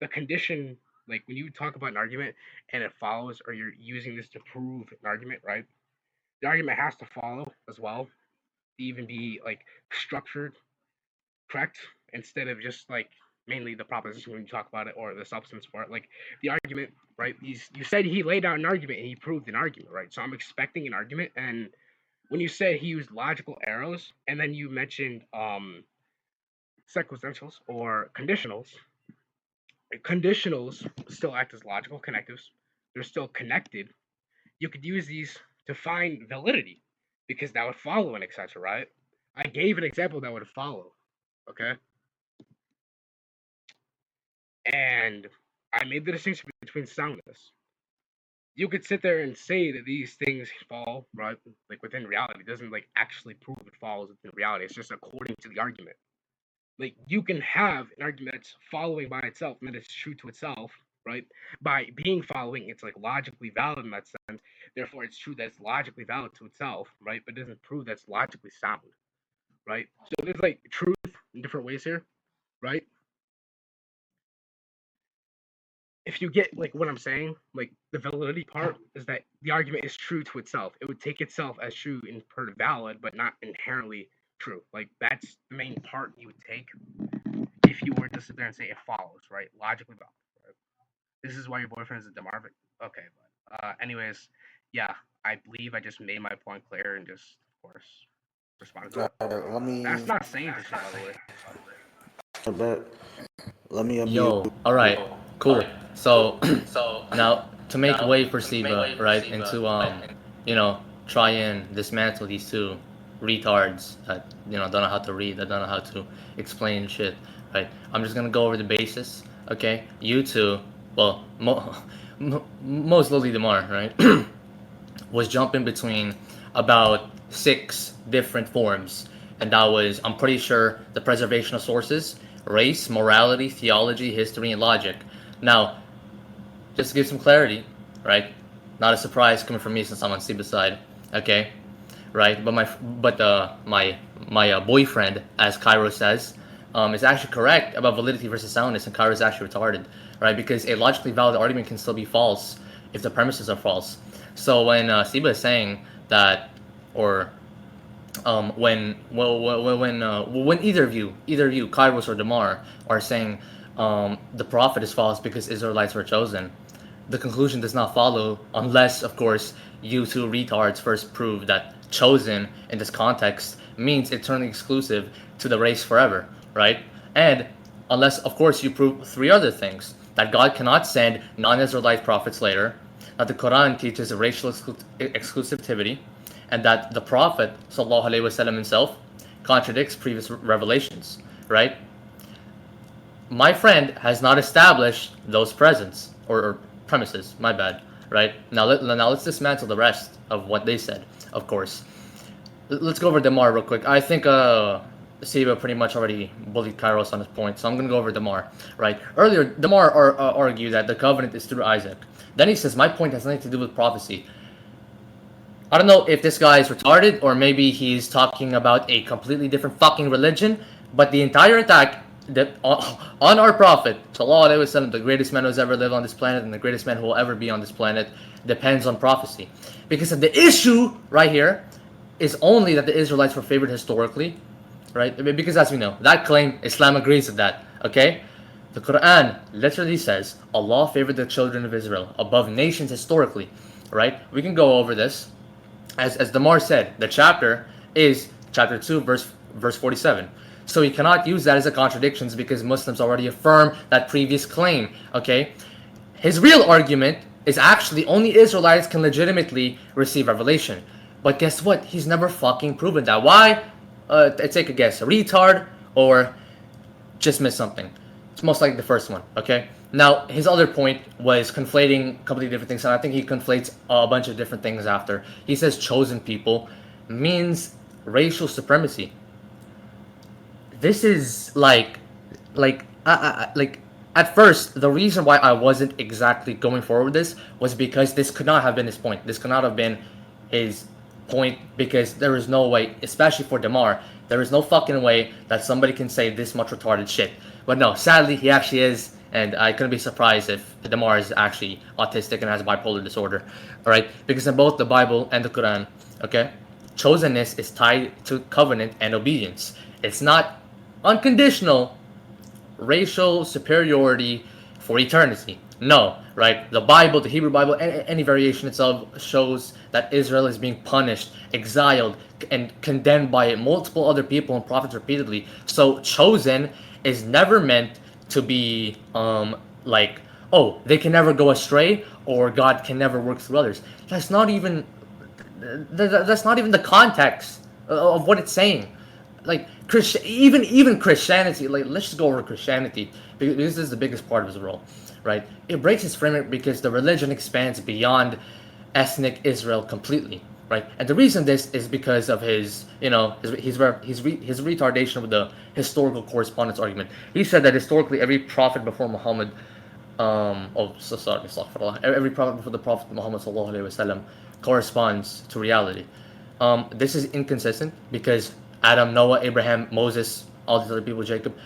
The condition, like when you talk about an argument and it follows, or you're using this to prove an argument, right? The argument has to follow as well, to even be like structured correct, instead of just like mainly the proposition when you talk about it, or the substance for it. Like the argument, right? You said he laid out an argument and he proved an argument, right? So I'm expecting an argument. And when you said he used logical arrows, and then you mentioned sequentials or conditionals still act as logical connectives. They're still connected. You could use these to find validity because that would follow and etc. Right? I gave an example that would follow. Okay. And I made the distinction between soundness. You could sit there and say that these things fall, right? Like within reality. It doesn't like actually prove it follows within reality. It's just according to the argument. Like you can have an argument that's following by itself and that it's true to itself, right? By being following, it's like logically valid in that sense. Therefore, it's true that it's logically valid to itself, right? But it doesn't prove that's logically sound, right? So there's like truth in different ways here, right? If you get like what I'm saying, like the validity part is that the argument is true to itself. It would take itself as true and per valid, but not inherently true. Like that's the main part you would take if you were to sit there and say it follows, right? Logically valid. Right? This is why your boyfriend is a demar. Okay, but anyways, yeah, I believe I just made my point clear and just, of course, responded to it. Let me. That's not saying this shit, by the way. Let me unmute. Yo, all right, cool. So now to make way for Seiba, right, and to try and dismantle these two retards that don't know how to read, that don't know how to explain shit, right? I'm just gonna go over the basis, okay? You two, well, most likely Demar, right, was jumping between about 6 different forms, and that was, I'm pretty sure, the preservation of sources, race, morality, theology, history, and logic. Now, just to give some clarity, right? Not a surprise coming from me since I'm on Seiba's side, okay? Right? But my boyfriend, as Kairos says, is actually correct about validity versus soundness, and Kairos is actually retarded, right? Because a logically valid argument can still be false if the premises are false. So when Seiba is saying that, or when either of you, Kairos or Demar, are saying the prophet is false because Israelites were chosen, the conclusion does not follow unless, of course, you two retards first prove that chosen in this context means eternally exclusive to the race forever, right? And unless, of course, you prove three other things: that God cannot send non-Israelite prophets later, that the Quran teaches racial exclusivity, and that the Prophet sallallahu alaihi wasallam himself contradicts previous revelations, right? My friend has not established those presents or premises. My bad, right? Now let's dismantle the rest of what they said. Of course, let's go over Demar real quick. I think Seiba pretty much already bullied Kairos on his point, so I'm gonna go over Demar. Right? Earlier, Demar argued that the covenant is through Isaac. Then he says, "My point has nothing to do with prophecy." I don't know if this guy is retarded or maybe he's talking about a completely different fucking religion, but the entire attack on our Prophet, sallallahu alaihi wasallam, the greatest man who has ever lived on this planet and the greatest man who will ever be on this planet, depends on prophecy. Because the issue right here is only that the Israelites were favored historically, right? Because as we know, that claim, Islam agrees with that, okay? The Quran literally says Allah favored the children of Israel above nations historically, right? We can go over this. As Demar said, the chapter is chapter 2, verse 47. So you cannot use that as a contradiction because Muslims already affirm that previous claim, okay? His real argument is actually only Israelites can legitimately receive revelation. But guess what? He's never fucking proven that. Why? Take a guess. A retard or just missed something. It's most likely the first one, okay? Now, his other point was conflating completely different things, and I think he conflates a bunch of different things after. He says chosen people means racial supremacy. This is like at first, the reason why I wasn't exactly going forward with this was because this could not have been his point. This could not have been his point because there is no way, especially for Demar, there is no fucking way that somebody can say this much retarded shit. But no, sadly, he actually is, and I couldn't be surprised if Demar is actually autistic and has bipolar disorder, alright? Because in both the Bible and the Quran, okay, chosenness is tied to covenant and obedience. It's not unconditional racial superiority for eternity. No, right? The Bible, the Hebrew Bible, any variation itself shows that Israel is being punished, exiled, and condemned by multiple other people and prophets repeatedly. So chosen is never meant to be like, oh, they can never go astray or God can never work through others. That's not even the context of what it's saying. Like even Christianity, like let's just go over Christianity because this is the biggest part of his role, right? It breaks his framework because the religion expands beyond ethnic Israel completely, right? And the reason this is because of his, his retardation with the historical correspondence argument. He said that historically every prophet before Muhammad, every prophet before the Prophet Muhammad sallallahu alaihi wasallam corresponds to reality. This is inconsistent because Adam, Noah, Abraham, Moses, all these other people, Jacob,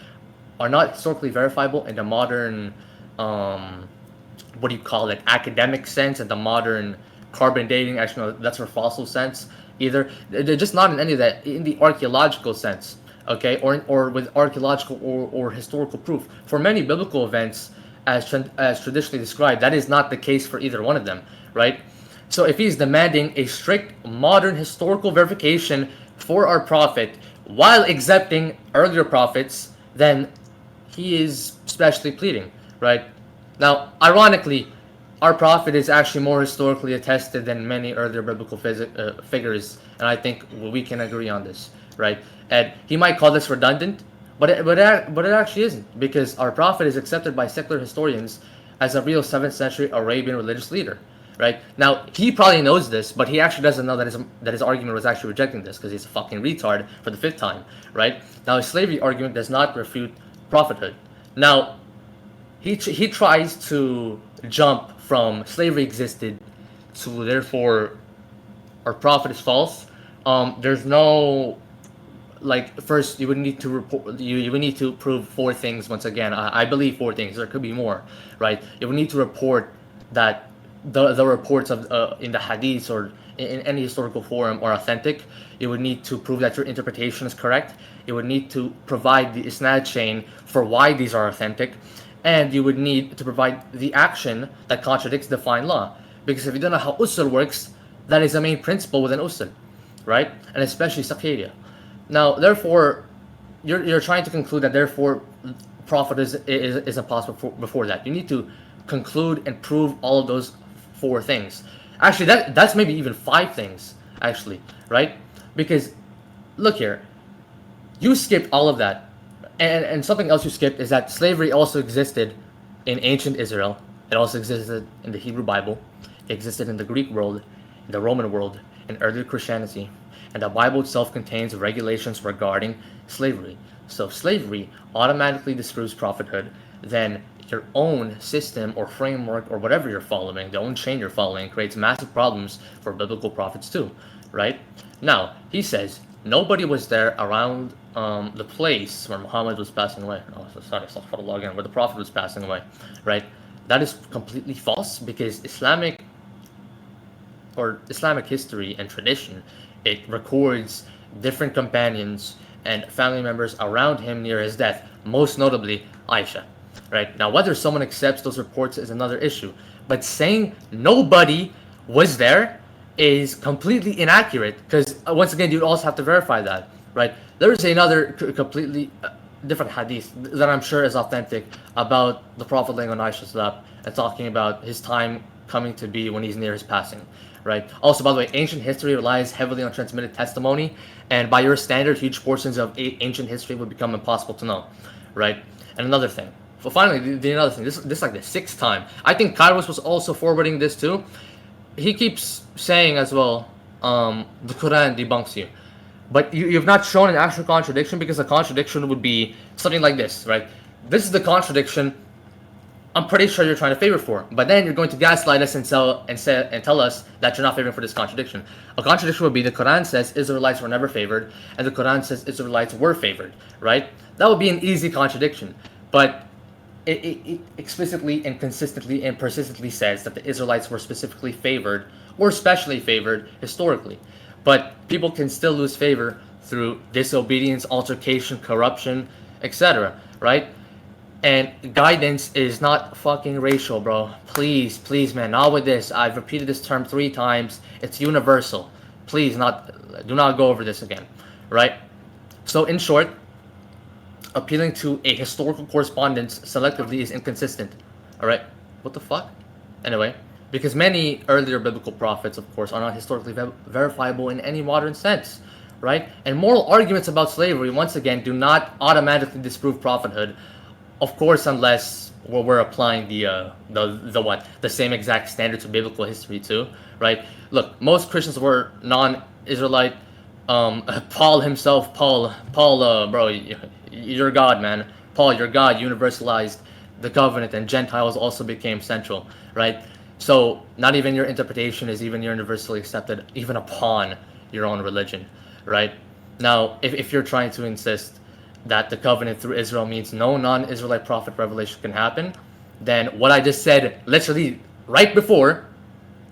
are not historically verifiable in the modern, academic sense, and the modern carbon dating, actually, no, that's for fossil sense, either. They're just not in any of that, in the archaeological sense, okay, or with archaeological or historical proof. For many biblical events, as traditionally described, that is not the case for either one of them, right? So if he's demanding a strict modern historical verification for our prophet while accepting earlier prophets, then he is specially pleading, right? Now, ironically, our prophet is actually more historically attested than many earlier biblical figures, and I think we can agree on this, right? And he might call this redundant, but it actually isn't, because our prophet is accepted by secular historians as a real 7th century Arabian religious leader. Right? Now, he probably knows this, but he actually doesn't know that his argument was actually rejecting this because he's a fucking retard for the 5th time, right? Now, his slavery argument does not refute prophethood. Now, he tries to jump from slavery existed to therefore our prophet is false. There's no like first you would need to report you would need to prove four things once again. I believe four things. There could be more, right? You would need to report that the reports of in the hadiths or in any historical forum are authentic. You would need to prove that your interpretation is correct. You would need to provide the isnad chain for why these are authentic, and you would need to provide the action that contradicts divine law. Because if you don't know how usul works, that is the main principle within usul, right? And especially Saqiya. Now, therefore, you're trying to conclude that therefore profit is impossible before that. You need to conclude and prove all of those four things. Actually, that's maybe even five things. Actually, right? Because look here, you skipped all of that, and something else you skipped is that slavery also existed in ancient Israel. It also existed in the Hebrew Bible. It existed in the Greek world, in the Roman world, in early Christianity, and the Bible itself contains regulations regarding slavery. So if slavery automatically disproves prophethood, then your own system or framework or whatever you're following, the own chain you're following, creates massive problems for biblical prophets too, right? Now, he says nobody was there around the place where Muhammad was passing away. Oh, sorry, again, where the prophet was passing away, right? That is completely false because Islamic history and tradition, it records different companions and family members around him near his death, most notably Aisha. Right? Now, whether someone accepts those reports is another issue, but saying nobody was there is completely inaccurate because once again, you also have to verify that. Right? There is another completely different hadith that I'm sure is authentic about the Prophet laying on Aisha's lap and talking about his time coming to be when he's near his passing, right? Also, by the way, ancient history relies heavily on transmitted testimony, and by your standard, huge portions of ancient history would become impossible to know, right? And another thing. So finally, another thing. This is like the sixth time. I think Kairos was also forwarding this too. He keeps saying as well, the Quran debunks you. But you've not shown an actual contradiction because the contradiction would be something like this, right? This is the contradiction I'm pretty sure you're trying to favor for. But then you're going to gaslight us and tell us that you're not favoring for this contradiction. A contradiction would be the Quran says Israelites were never favored, and the Quran says Israelites were favored, right? That would be an easy contradiction. But it explicitly and consistently and persistently says that the Israelites were specifically favored or specially favored historically. But people can still lose favor through disobedience, altercation, corruption, etc. Right? And guidance is not fucking racial, bro. Please, please, man, not with this. I've repeated this term 3 times. It's universal. Please, do not go over this again, right? So, in short, appealing to a historical correspondence selectively is inconsistent. All right, what the fuck? Anyway, because many earlier biblical prophets, of course, are not historically verifiable in any modern sense, right? And moral arguments about slavery, once again, do not automatically disprove prophethood. Of course, unless we're applying the same exact standards of biblical history too, right? Look, most Christians were non-Israelite. Paul himself, bro, you're God, man. Paul, you're God, universalized the covenant, and Gentiles also became central, right? So not even your interpretation is even universally accepted, even upon your own religion, right? Now, if you're trying to insist that the covenant through Israel means no non-Israelite prophet revelation can happen, then what I just said, literally right before,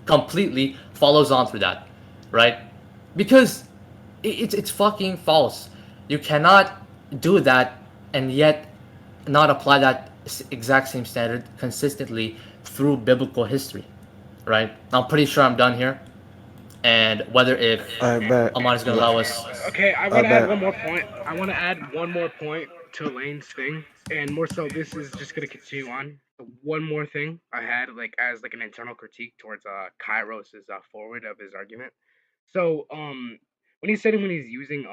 completely follows on through that, right? Because it's fucking false. You cannot do that and yet not apply that exact same standard consistently through biblical history, right? I'm pretty sure I'm done here. And whether if Aman is going to allow us. Okay, I want to add one more point. I want to add one more point to Lane's thing, and more so, this is just gonna continue on. One more thing I had, like as like an internal critique towards Kairos's forward of his argument. So when he's using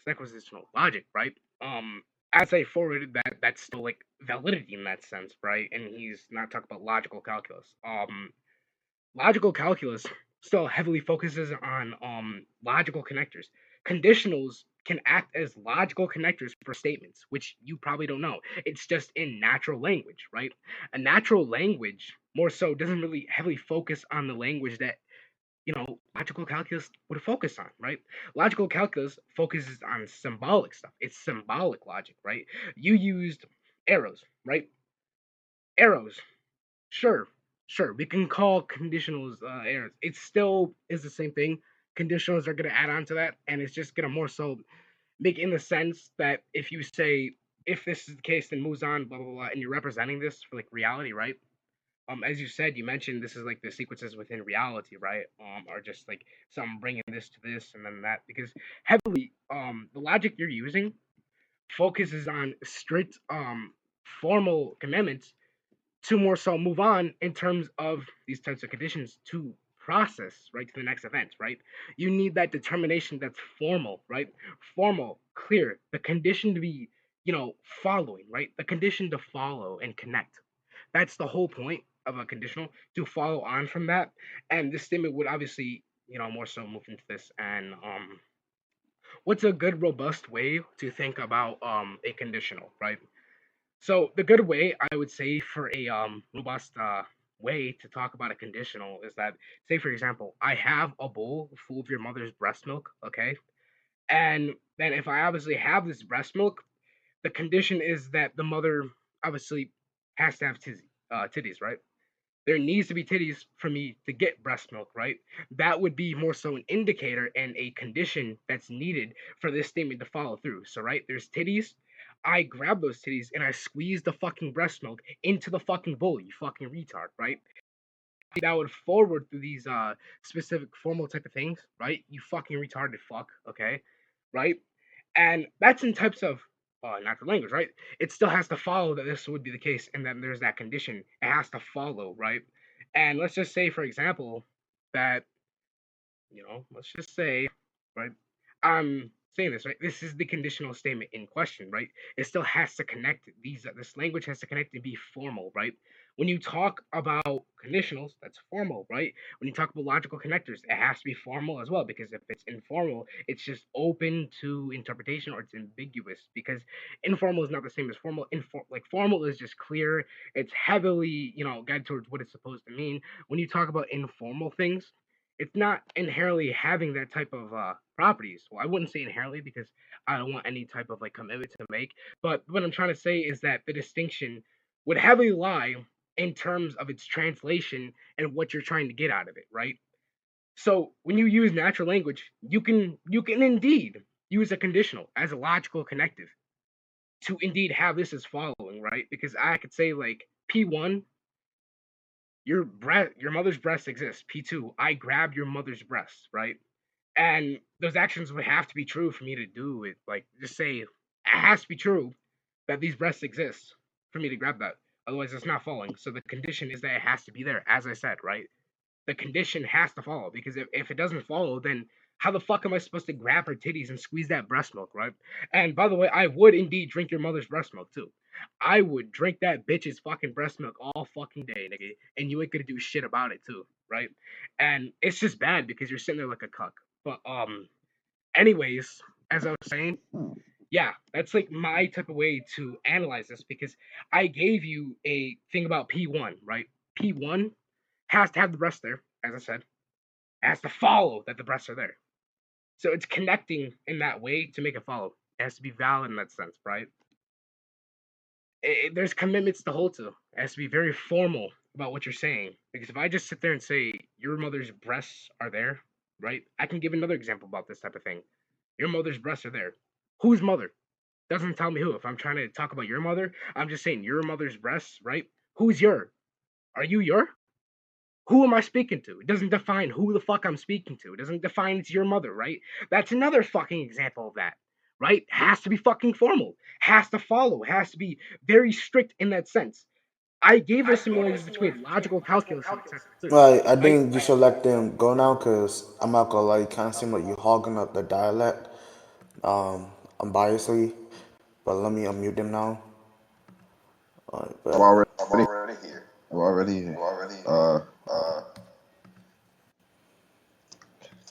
acquisitional logic, right? As I forwarded that, that's still like validity in that sense, right? And he's not talking about logical calculus. Logical calculus still heavily focuses on logical connectors. Conditionals can act as logical connectors for statements, which you probably don't know. It's just in natural language, right? A natural language more so doesn't really heavily focus on the language that logical calculus would focus on, right? Logical calculus focuses on symbolic stuff. It's symbolic logic, right? You used arrows, right? Arrows. Sure, sure. We can call conditionals errors. It still is the same thing. Conditionals are going to add on to that, and it's just going to more so make in the sense that if you say if this is the case, then moves on, blah blah blah, and you're representing this for like reality, right? As you said, you mentioned this is like the sequences within reality, right? Are just like some bringing this to this and then that because heavily, the logic you're using focuses on strict formal commandments to more so move on in terms of these types of conditions to process right to the next event, right? You need that determination that's formal, right? Formal, clear, the condition to be following, right? The condition to follow and connect. That's the whole point of a conditional, to follow on from that. And this statement would obviously more so move into this. And what's a good robust way to think about a conditional, right? So the good way I would say for a robust way to talk about a conditional is that, say for example, I have a bowl full of your mother's breast milk, okay? And then if I obviously have this breast milk, the condition is that the mother obviously has to have titties, right? There needs to be titties for me to get breast milk, right? That would be more so an indicator and a condition that's needed for this statement to follow through. So, right, there's titties. I grab those titties and I squeeze the fucking breast milk into the fucking bowl, you fucking retard, right? That would forward through these specific formal type of things, right? You fucking retarded fuck, okay? Right? And that's in types of natural language, right? It still has to follow that this would be the case, and then there's that condition. It has to follow, right? And let's just say, for example, that let's just say, right? I'm saying this, right? This is the conditional statement in question, right? It still has to connect this language has to connect and be formal, right? When you talk about conditionals, that's formal, right? When you talk about logical connectors, it has to be formal as well, because if it's informal, it's just open to interpretation or it's ambiguous, because informal is not the same as formal. Like formal is just clear. It's heavily, guided towards what it's supposed to mean. When you talk about informal things, it's not inherently having that type of properties. Well, I wouldn't say inherently because I don't want any type of like commitment to make. But what I'm trying to say is that the distinction would heavily lie in terms of its translation and what you're trying to get out of it, right? So when you use natural language, you can indeed use a conditional as a logical connective to indeed have this as following, right? Because I could say like P1, your mother's breast exists. P2, I grabbed your mother's breast, right? And those actions would have to be true for me to do it. Like just say it has to be true that these breasts exist for me to grab that. Otherwise, it's not following. So the condition is that it has to be there, as I said, right? The condition has to follow because if it doesn't follow, then how the fuck am I supposed to grab her titties and squeeze that breast milk, right? And by the way, I would indeed drink your mother's breast milk too. I would drink that bitch's fucking breast milk all fucking day, nigga, and you ain't gonna do shit about it too, right? And it's just bad because you're sitting there like a cuck. But anyways, as I was saying, yeah, that's like my type of way to analyze this because I gave you a thing about P1, right? P1 has to have the breast there, as I said. It has to follow that the breasts are there. So it's connecting in that way to make it follow. It has to be valid in that sense, right? There's commitments to hold to. It has to be very formal about what you're saying. Because if I just sit there and say your mother's breasts are there, right? I can give another example about this type of thing. Your mother's breasts are there. Whose mother? Doesn't tell me who. If I'm trying to talk about your mother, I'm just saying your mother's breasts, right? Who's your? Are you your? Who am I speaking to? It doesn't define who the fuck I'm speaking to. It doesn't define it's your mother, right? That's another fucking example of that, right? Has to be fucking formal. Has to follow. Has to be very strict in that sense. I gave a similarities between logical calculus and etc. too, Right, I right? think you should let them go now because I'm not gonna like kind of seem like you hogging up the dialect unbiasedly. But let me unmute them now. I'm But already here. I'm already here.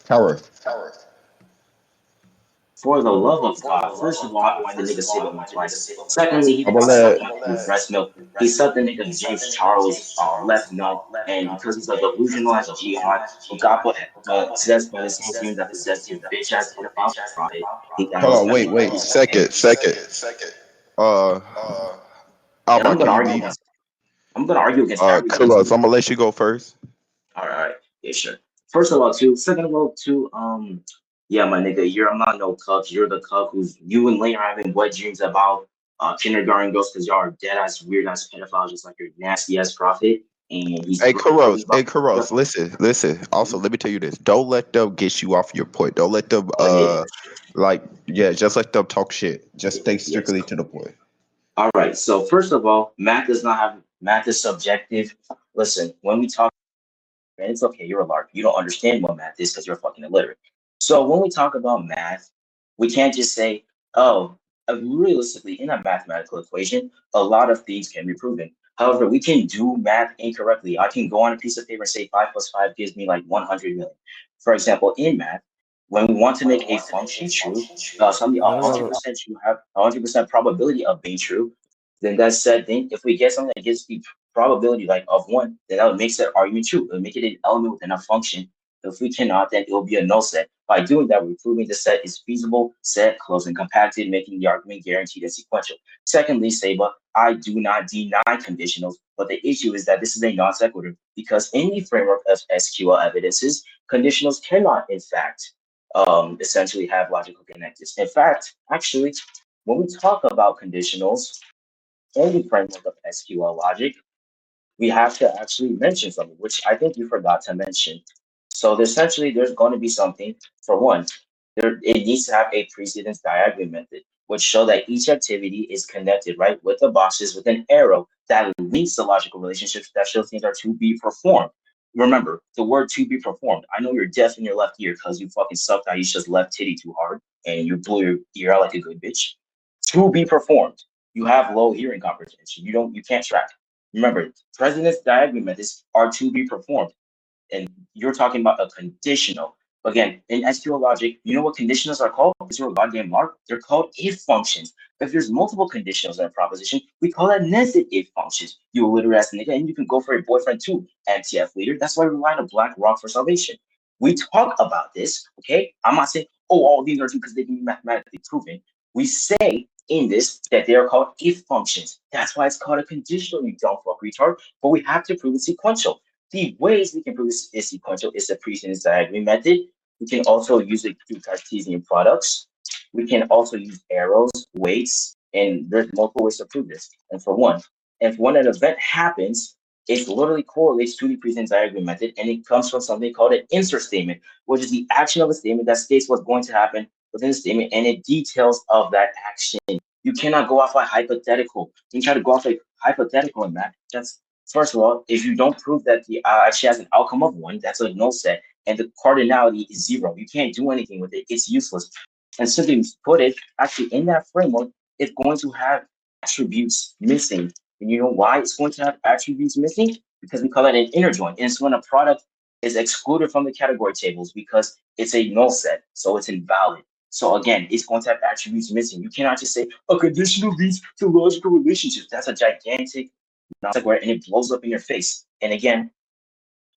Kairos. For the love of God, first of all, why the nigga say going twice. Secondly, he I'm gonna brought up let. Matthew breast milk. He sucked the nigga James Charles left nut, and because he's a delusional as jihad, who got possessed by the same demon that possessed his bitch ass pedophile prophet, he got no Hold on, special wait. powers. Second. Uh, And Alba, can you be? I'm gonna argue against everything Kairos, too. I'm gonna let you go first. All right, yeah, sure. First of all, too. Second of all, too. Yeah, my nigga, I'm not no cuck. You're the cuck who's you and Lane are having wet dreams about kindergarten girls because y'all are dead ass weird ass pedophiles, just like your nasty ass prophet. And he's bragging about. Yep. Listen. Also, let me tell you this: don't let them get you off your point. Don't let them Oh yeah, sure. just let them talk shit. Just stay Yes. strictly to the point. All right. So first of all, math is subjective. Listen, when we talk. And it's okay, you're a lark. You don't understand what math is because you're fucking illiterate. So when we talk about math, we can't just say, oh, realistically, in a mathematical equation, a lot of things can be proven. However, we can do math incorrectly. I can go on a piece of paper and say 5 plus 5 gives me like 100 million. For example, in math, when we want to make a function true, something What about 100% true, have 100% probability of being true, then that said thing, if we get something that gives the probability like of one, then that makes that argument true. It'll make it an element within a function. If we cannot, then it will be a null set. By doing that, we're proving the set is feasible, set, closed, and compacted, making the argument guaranteed and sequential. Secondly, Seiba, I do not deny conditionals, but the issue is that this is a non sequitur because in the framework of SQL evidences, conditionals cannot, in fact, essentially have logical connectors. In fact, actually, when we talk about conditionals in the framework of SQL logic, we have to actually mention something, which I think you forgot to mention. So essentially, there's going to be something. For one, it needs to have a precedence diagram method, which show that each activity is connected, right, with the boxes with an arrow that links the logical relationships that shows things are to be performed. Remember the word to be performed. I know you're deaf in your left ear because you fucking sucked out each just left titty too hard and you blew your ear out like a good bitch. To be performed. You have low hearing comprehension. You can't track. Remember, president's diagram methods are to be performed, and you're talking about a conditional. Again, in SQL logic, you know what conditionals are called? Is your goddamn mark? They're called if functions. If there's multiple conditionals in a proposition, we call that nested if functions. You illiterate ass nigga, and you can go for a boyfriend too, MTF leader. That's why we rely on a black rock for salvation. We talk about this, okay? I'm not saying, oh, all these are true because they can be mathematically proven. We say in this that they are called if functions. That's why it's called a conditional, you dumb fuck retard. But we have to prove it sequential. The ways we can prove this is sequential is the precedence diagram method. We can also use it through Cartesian products. We can also use arrows, weights, and there's multiple ways to prove this. And for one, if when an event happens, it literally correlates to the precedence diagram method, and it comes from something called an insert statement, which is the action of a statement that states what's going to happen within the statement, and it details of that action. You cannot go off a hypothetical. You try to go off a hypothetical in that. That's first of all, if you don't prove that the actually has an outcome of one, that's a null set, and the cardinality is zero. You can't do anything with it. It's useless. And simply put it, actually in that framework, it's going to have attributes missing. And you know why it's going to have attributes missing? Because we call it an inner join. And it's when a product is excluded from the category tables because it's a null set, so it's invalid. So again, it's going to have attributes missing. You cannot just say a conditional leads to logical relationships. That's a gigantic non-sequitur, and it blows up in your face. And again,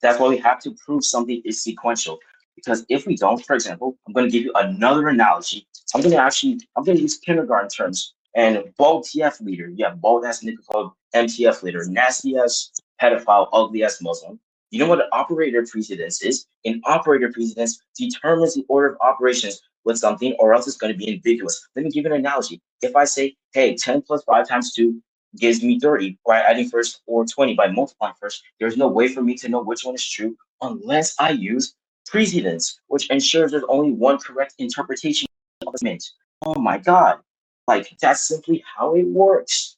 that's why we have to prove something is sequential. Because if we don't, for example, I'm going to give you another analogy. I'm going to use kindergarten terms. And bold TF leader, yeah, bold ass nigga called MTF leader, nasty ass pedophile, ugly ass Muslim. You know what an operator precedence is? An operator precedence determines the order of operations with something, or else it's going to be ambiguous. Let me give you an analogy. If I say, hey, 10 plus 5 times 2 gives me 30 by adding first, or 20 by multiplying first, there's no way for me to know which one is true unless I use precedence, which ensures there's only one correct interpretation of the mint. Oh my God. Like, that's simply how it works.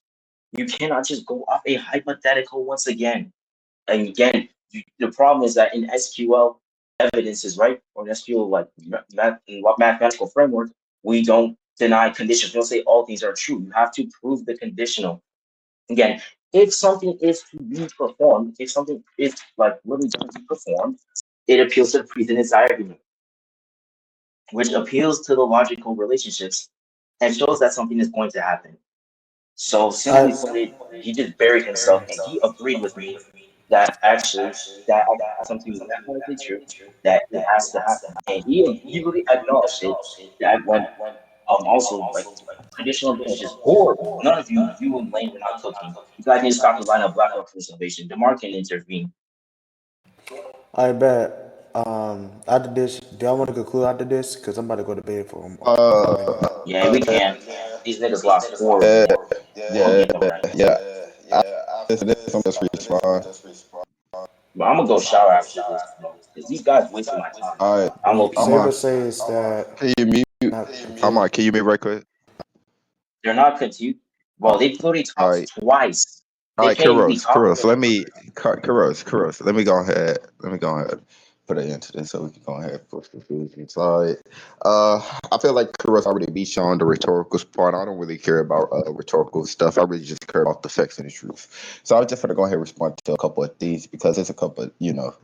You cannot just go off a hypothetical once again. And again, the problem is that in SQL evidences, right, or in SQL like mathematical framework, we don't deny conditions. We don't say all things are true. You have to prove the conditional. Again, if something is to be performed, if something is like really going to be performed, it appeals to the precedence argument. which appeals to the logical relationships and shows that something is going to happen. So simply put it, he just buried himself and he agreed with me that actually something is mathematically true, that it has to happen. And he really acknowledged it that when also like traditional marriage is horrible. None of you and Lane were not cooking. You guys need to stop relying on black rock for salvation. DeMar can intervene. I bet. After this, do y'all want to conclude after this? Because I'm about to go to bed for him. Yeah, we can. These niggas lost horribly. yeah, I'm gonna yeah, get them right. yeah. After this, I'm just respond. But I'm gonna go shower after this, bro. Because these guys wasted my time. All right, I'm low key I'm mad. Seiba on. says that. Can you mute? I'm on. Can you mute right quick? They're not continued. Well, they literally All talked right. twice. All They right, can't even be talking. Kuros, let me, Kuros, let me go ahead, put it into this so we can go ahead and push the fusion side. I feel like Kuros already beat you on the rhetorical part. I don't really care about rhetorical stuff. I really just care about the facts and the truth. So I'm just gonna go ahead and respond to a couple of things because there's a couple,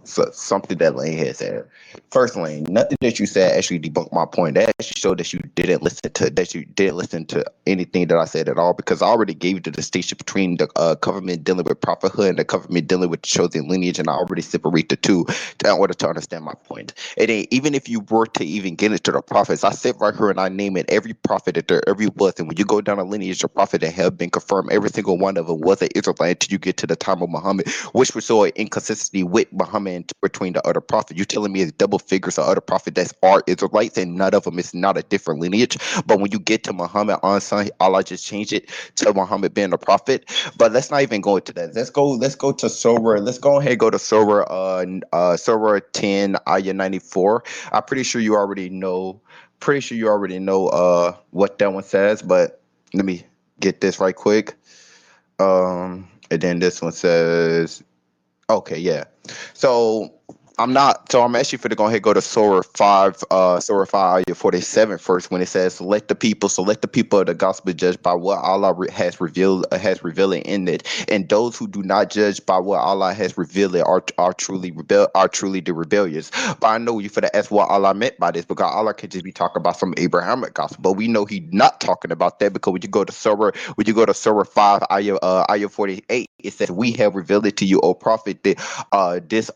something that Lane has said. First, Lane, nothing that you said actually debunked my point. That actually showed that you didn't listen to anything that I said at all because I already gave you the distinction between the government dealing with prophethood and the government dealing with the chosen lineage, and I already separate the two in order to understand my point. It ain't even if you were to even get into the prophets, I sit right here and I name it every prophet that there ever was, and when you go down a lineage of prophet that have been confirmed, every single one of them was an Israelite until you get to the time of Muhammad, which was so an inconsistency with Muhammad and between the other prophet. You telling me it's double figures of other prophet that's are Israelites, and none of them is not a different lineage. But when you get to Muhammad on son, Allah just changed it to Muhammad being a prophet. But let's not even go into that. Let's go to Surah. Let's go ahead and go to Surah Surah 10, Ayah 94. I'm pretty sure you already know what that one says, but let me get this right quick. And then this one says, okay, yeah. So I'm actually going to go ahead and go to Surah 5, ayah 47 first, when it says, so let the people of the gospel judge by what Allah has revealed in it. And those who do not judge by what Allah has revealed it are truly the rebellious. But I know you for the ask what Allah meant by this, because Allah could just be talking about some Abrahamic gospel. But we know He's not talking about that, because when you go to Surah 5, ayah 48, it says, we have revealed it to you, O Prophet, that this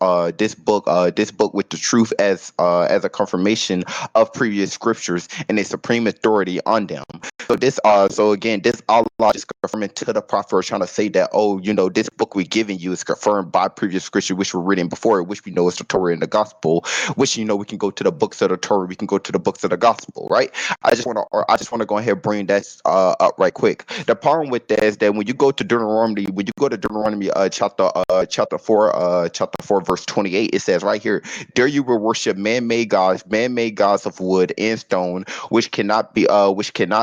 book with the truth as a confirmation of previous scriptures and a supreme authority on them. So again, this Allah is confirming to the prophet, trying to say that, this book we're giving you is confirmed by previous scripture which were written before it, which we know is the Torah and the gospel, which we can go to the books of the Torah, we can go to the books of the gospel, right? I just want to go ahead and bring that up right quick. The problem with that is that when you go to Deuteronomy, chapter 4 verse 28, it says right here, there you will worship man-made gods of wood and stone, which cannot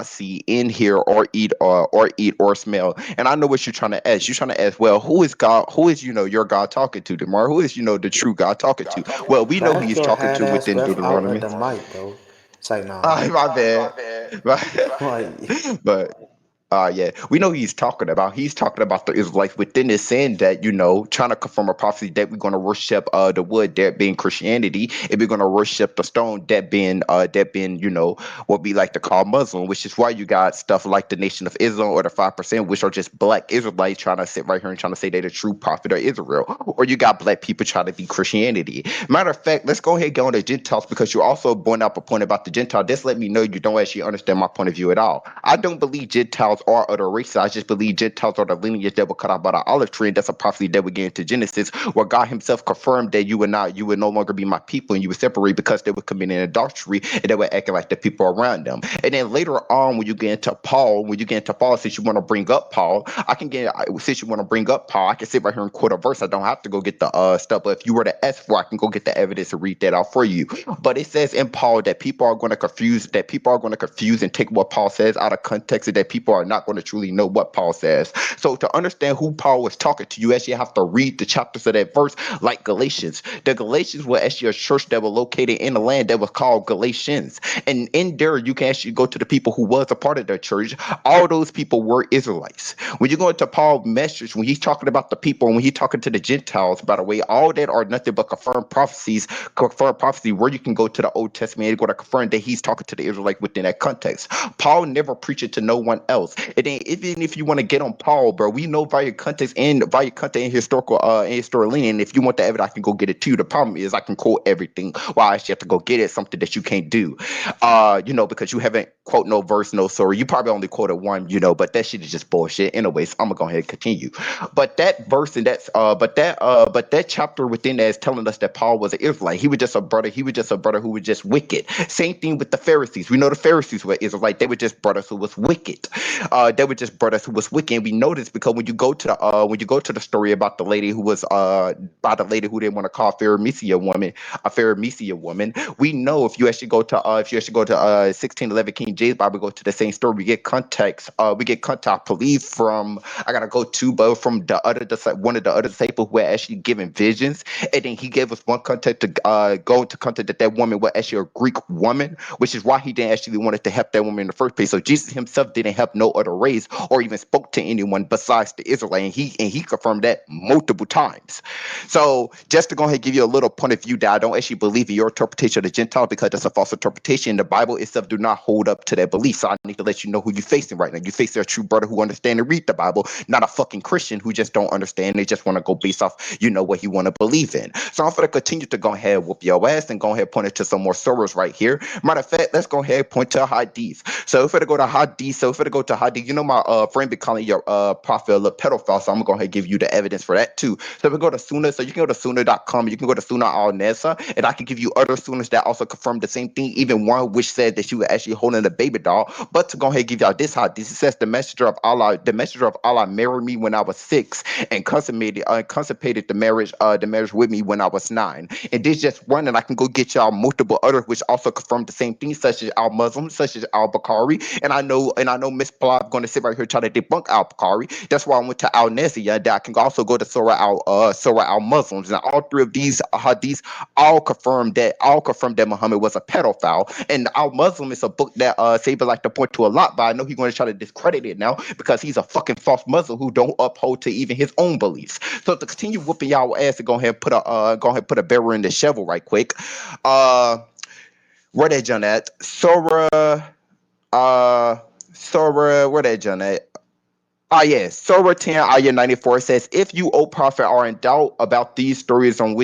see, in hear, or eat or smell. And I know what you're trying to ask. You're trying to ask, well, who is God? Who is your God talking to, Demar? Who is the true God talking to? Well, we know who Back He's your talking hat to ass within breath out at Deuteronomy. the mic, bro. It's like, nah. My bad. Like, But yeah, we know he's talking about the Israelites within this, saying that trying to confirm a prophecy that we're going to worship the wood, that being Christianity, and we're going to worship the stone, that being what we like to call Muslim, which is why you got stuff like the Nation of Islam or the 5%, which are just black Israelites trying to sit right here and trying to say they're the true prophet of Israel, or you got black people trying to be Christianity. Matter of fact, let's go ahead and go on to Gentiles, because you also brought up a point about the Gentile. This let me know you don't actually understand my point of view at all. I don't believe Gentiles are other races. I just believe Gentiles are the lineage that were cut out by the olive tree, and that's a prophecy that we get into Genesis, where God Himself confirmed that you would no longer be my people, and you would separate because they were committing adultery and they were acting like the people around them. And then later on, when you get into Paul, since you want to bring up Paul, I can sit right here and quote a verse. I don't have to go get the stuff, but if you were to ask for, I can go get the evidence and read that out for you. But it says in Paul that people are going to confuse and take what Paul says out of context, and that people are not going to truly know what Paul says. So to understand who Paul was talking to, you actually have to read the chapters of that verse, like Galatians. The Galatians were actually a church that was located in the land that was called Galatians. And in there, you can actually go to the people who was a part of that church. All those people were Israelites. When you go into Paul's message, when he's talking about the people, and when he's talking to the Gentiles, by the way, all that are nothing but confirmed prophecy, where you can go to the Old Testament and go to confirm that he's talking to the Israelites within that context. Paul never preached it to no one else. And then even if you want to get on Paul, bro, we know via context and historical and if you want the evidence, I can go get it too. The problem is I can quote everything while I actually have to go get it, something that you can't do. Because you haven't quote no verse, no story. You probably only quoted one, but that shit is just bullshit. Anyways, I'm gonna go ahead and continue. But that verse and that chapter within that is telling us that Paul was an Israelite. He was just a brother. He was just a brother who was just wicked. Same thing with the Pharisees. We know the Pharisees were Israelite. They were just brothers who was wicked. They were just brothers who was wicked. And we know this because when you go to the story about the lady who was by the lady who didn't want to call a Pharisee woman, we know if you actually go to 1611 King James Bible, go to the same story, we get context. I believe from one of the other disciples who had actually given visions, and then he gave us one context to go into context that woman was actually a Greek woman, which is why he didn't actually wanted to help that woman in the first place. So Jesus himself didn't help no other race or even spoke to anyone besides the Israelite, and he confirmed that multiple times. So just to go ahead and give you a little point of view that I don't actually believe in your interpretation of the Gentile, because that's a false interpretation. The Bible itself do not hold up to that belief. So I need to let you know who you're facing right now. You're facing a true brother who understands and read the Bible, not a fucking Christian who just don't understand. They just want to go based off, what he want to believe in. So I'm going to continue to go ahead and whoop your ass and go ahead and point it to some more sources right here. Matter of fact, let's go ahead and point to Hadith. So if I go to Hadith, my friend be calling your prophet a little pedophile, so I'm going to go ahead and give you the evidence for that too. So if we go to Sunnah, so you can go to Sunnah.com, you can go to Sunnah al-Nasa, and I can give you other Sunnahs that also confirm the same thing, even one which said that she was actually holding a baby doll. But to go ahead and give y'all this Hadith, it says the messenger of Allah married me when I was 6 and consummated the marriage with me when I was 9. And this just one, and I can go get y'all multiple others which also confirm the same thing, such as al-Muslim, such as al-Bukhari. And I know Miss Plab going to sit right here try to debunk al-Bukhari. That's why I went to al-Nasiya, that I can also go to Surah al-Muslims. And all three of these hadiths all confirm that Muhammad was a pedophile. And al-Muslim is a book that Seiba like to point to a lot, but I know he's going to try to discredit it now because he's a fucking false Muslim who don't uphold to even his own beliefs. So to continue whooping y'all ass, to go ahead and put a barrel in the shovel right quick. Where that John at? Surah, where that John at? Yes. Surah 10, Ayah 94 says, if you, O Prophet, are in doubt about these stories on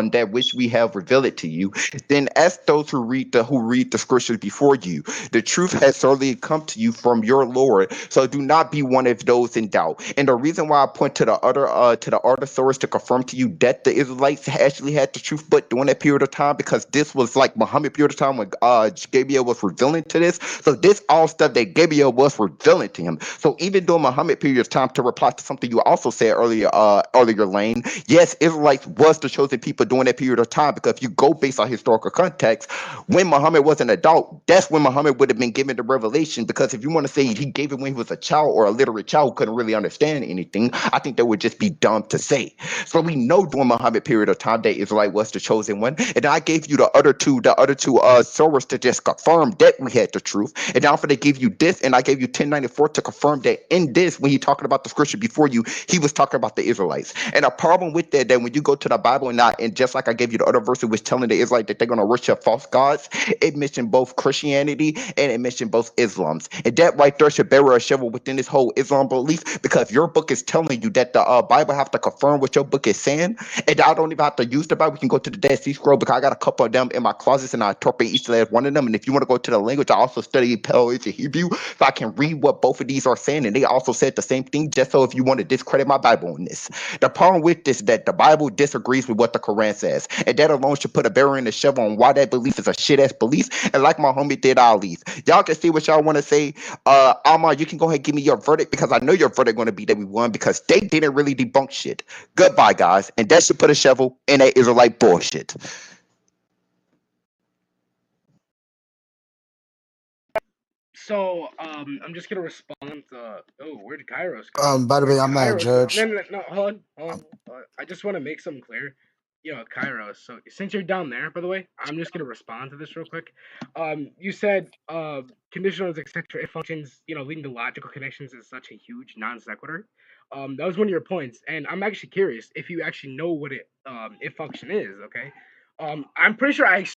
that which we have revealed it to you, then ask those who read the scriptures before you. The truth has certainly come to you from your Lord. So do not be one of those in doubt. And the reason why I point to the other source to confirm to you that the Israelites actually had the truth, but during that period of time, because this was like Muhammad period of time when Gabriel was revealing to this. So this all stuff that Gabriel was revealing to him. So even during Muhammad period of time, to reply to something you also said earlier, Lane, yes, Israelites was the chosen people during that period of time, because if you go based on historical context, when Muhammad was an adult, that's when Muhammad would have been given the revelation. Because if you want to say he gave it when he was a child or a literate child who couldn't really understand anything, I think that would just be dumb to say. So we know during Muhammad period of time that Israelite was the chosen one. And I gave you the other two sources to just confirm that we had the truth. And now for they give you this, and I gave you 1094 to confirm that in this, when he talking about the scripture before you, he was talking about the Israelites. And a problem with that when you go to the Bible and just like I gave you the other verse, which telling the Israelites that they're going to worship false gods, it mentioned both Christianity and it mentioned both Islams. And that right there should bury a shovel within this whole Islam belief, because if your book is telling you that the Bible have to confirm what your book is saying, and I don't even have to use the Bible, we can go to the Dead Sea Scroll, because I got a couple of them in my closets and I interpret each and every one of them. And if you want to go to the language, I also study Paleo Hebrew, so I can read what both of these are saying, and they also said the same thing, just so if you want to discredit my Bible on this. The problem with this is that the Bible disagrees with what the Quran says, and that alone should put a barrier in the shovel on why that belief is a shit-ass belief. And like my homie did, I'll leave. Y'all can say what y'all want to say. Alma, you can go ahead and give me your verdict, because I know your verdict going to be that we won, because they didn't really debunk shit. Goodbye, guys. And that should put a shovel in that Israelite bullshit. So, I'm just gonna respond where did Kairos go? By the way, I'm not a judge. No, hold on. I just want to make something clear. Kairos. So since you're down there, by the way, I'm just gonna respond to this real quick. You said conditionals, etc. If functions, leading to logical connections is such a huge non sequitur. That was one of your points, and I'm actually curious if you actually know what it if function is. Okay. I'm pretty sure I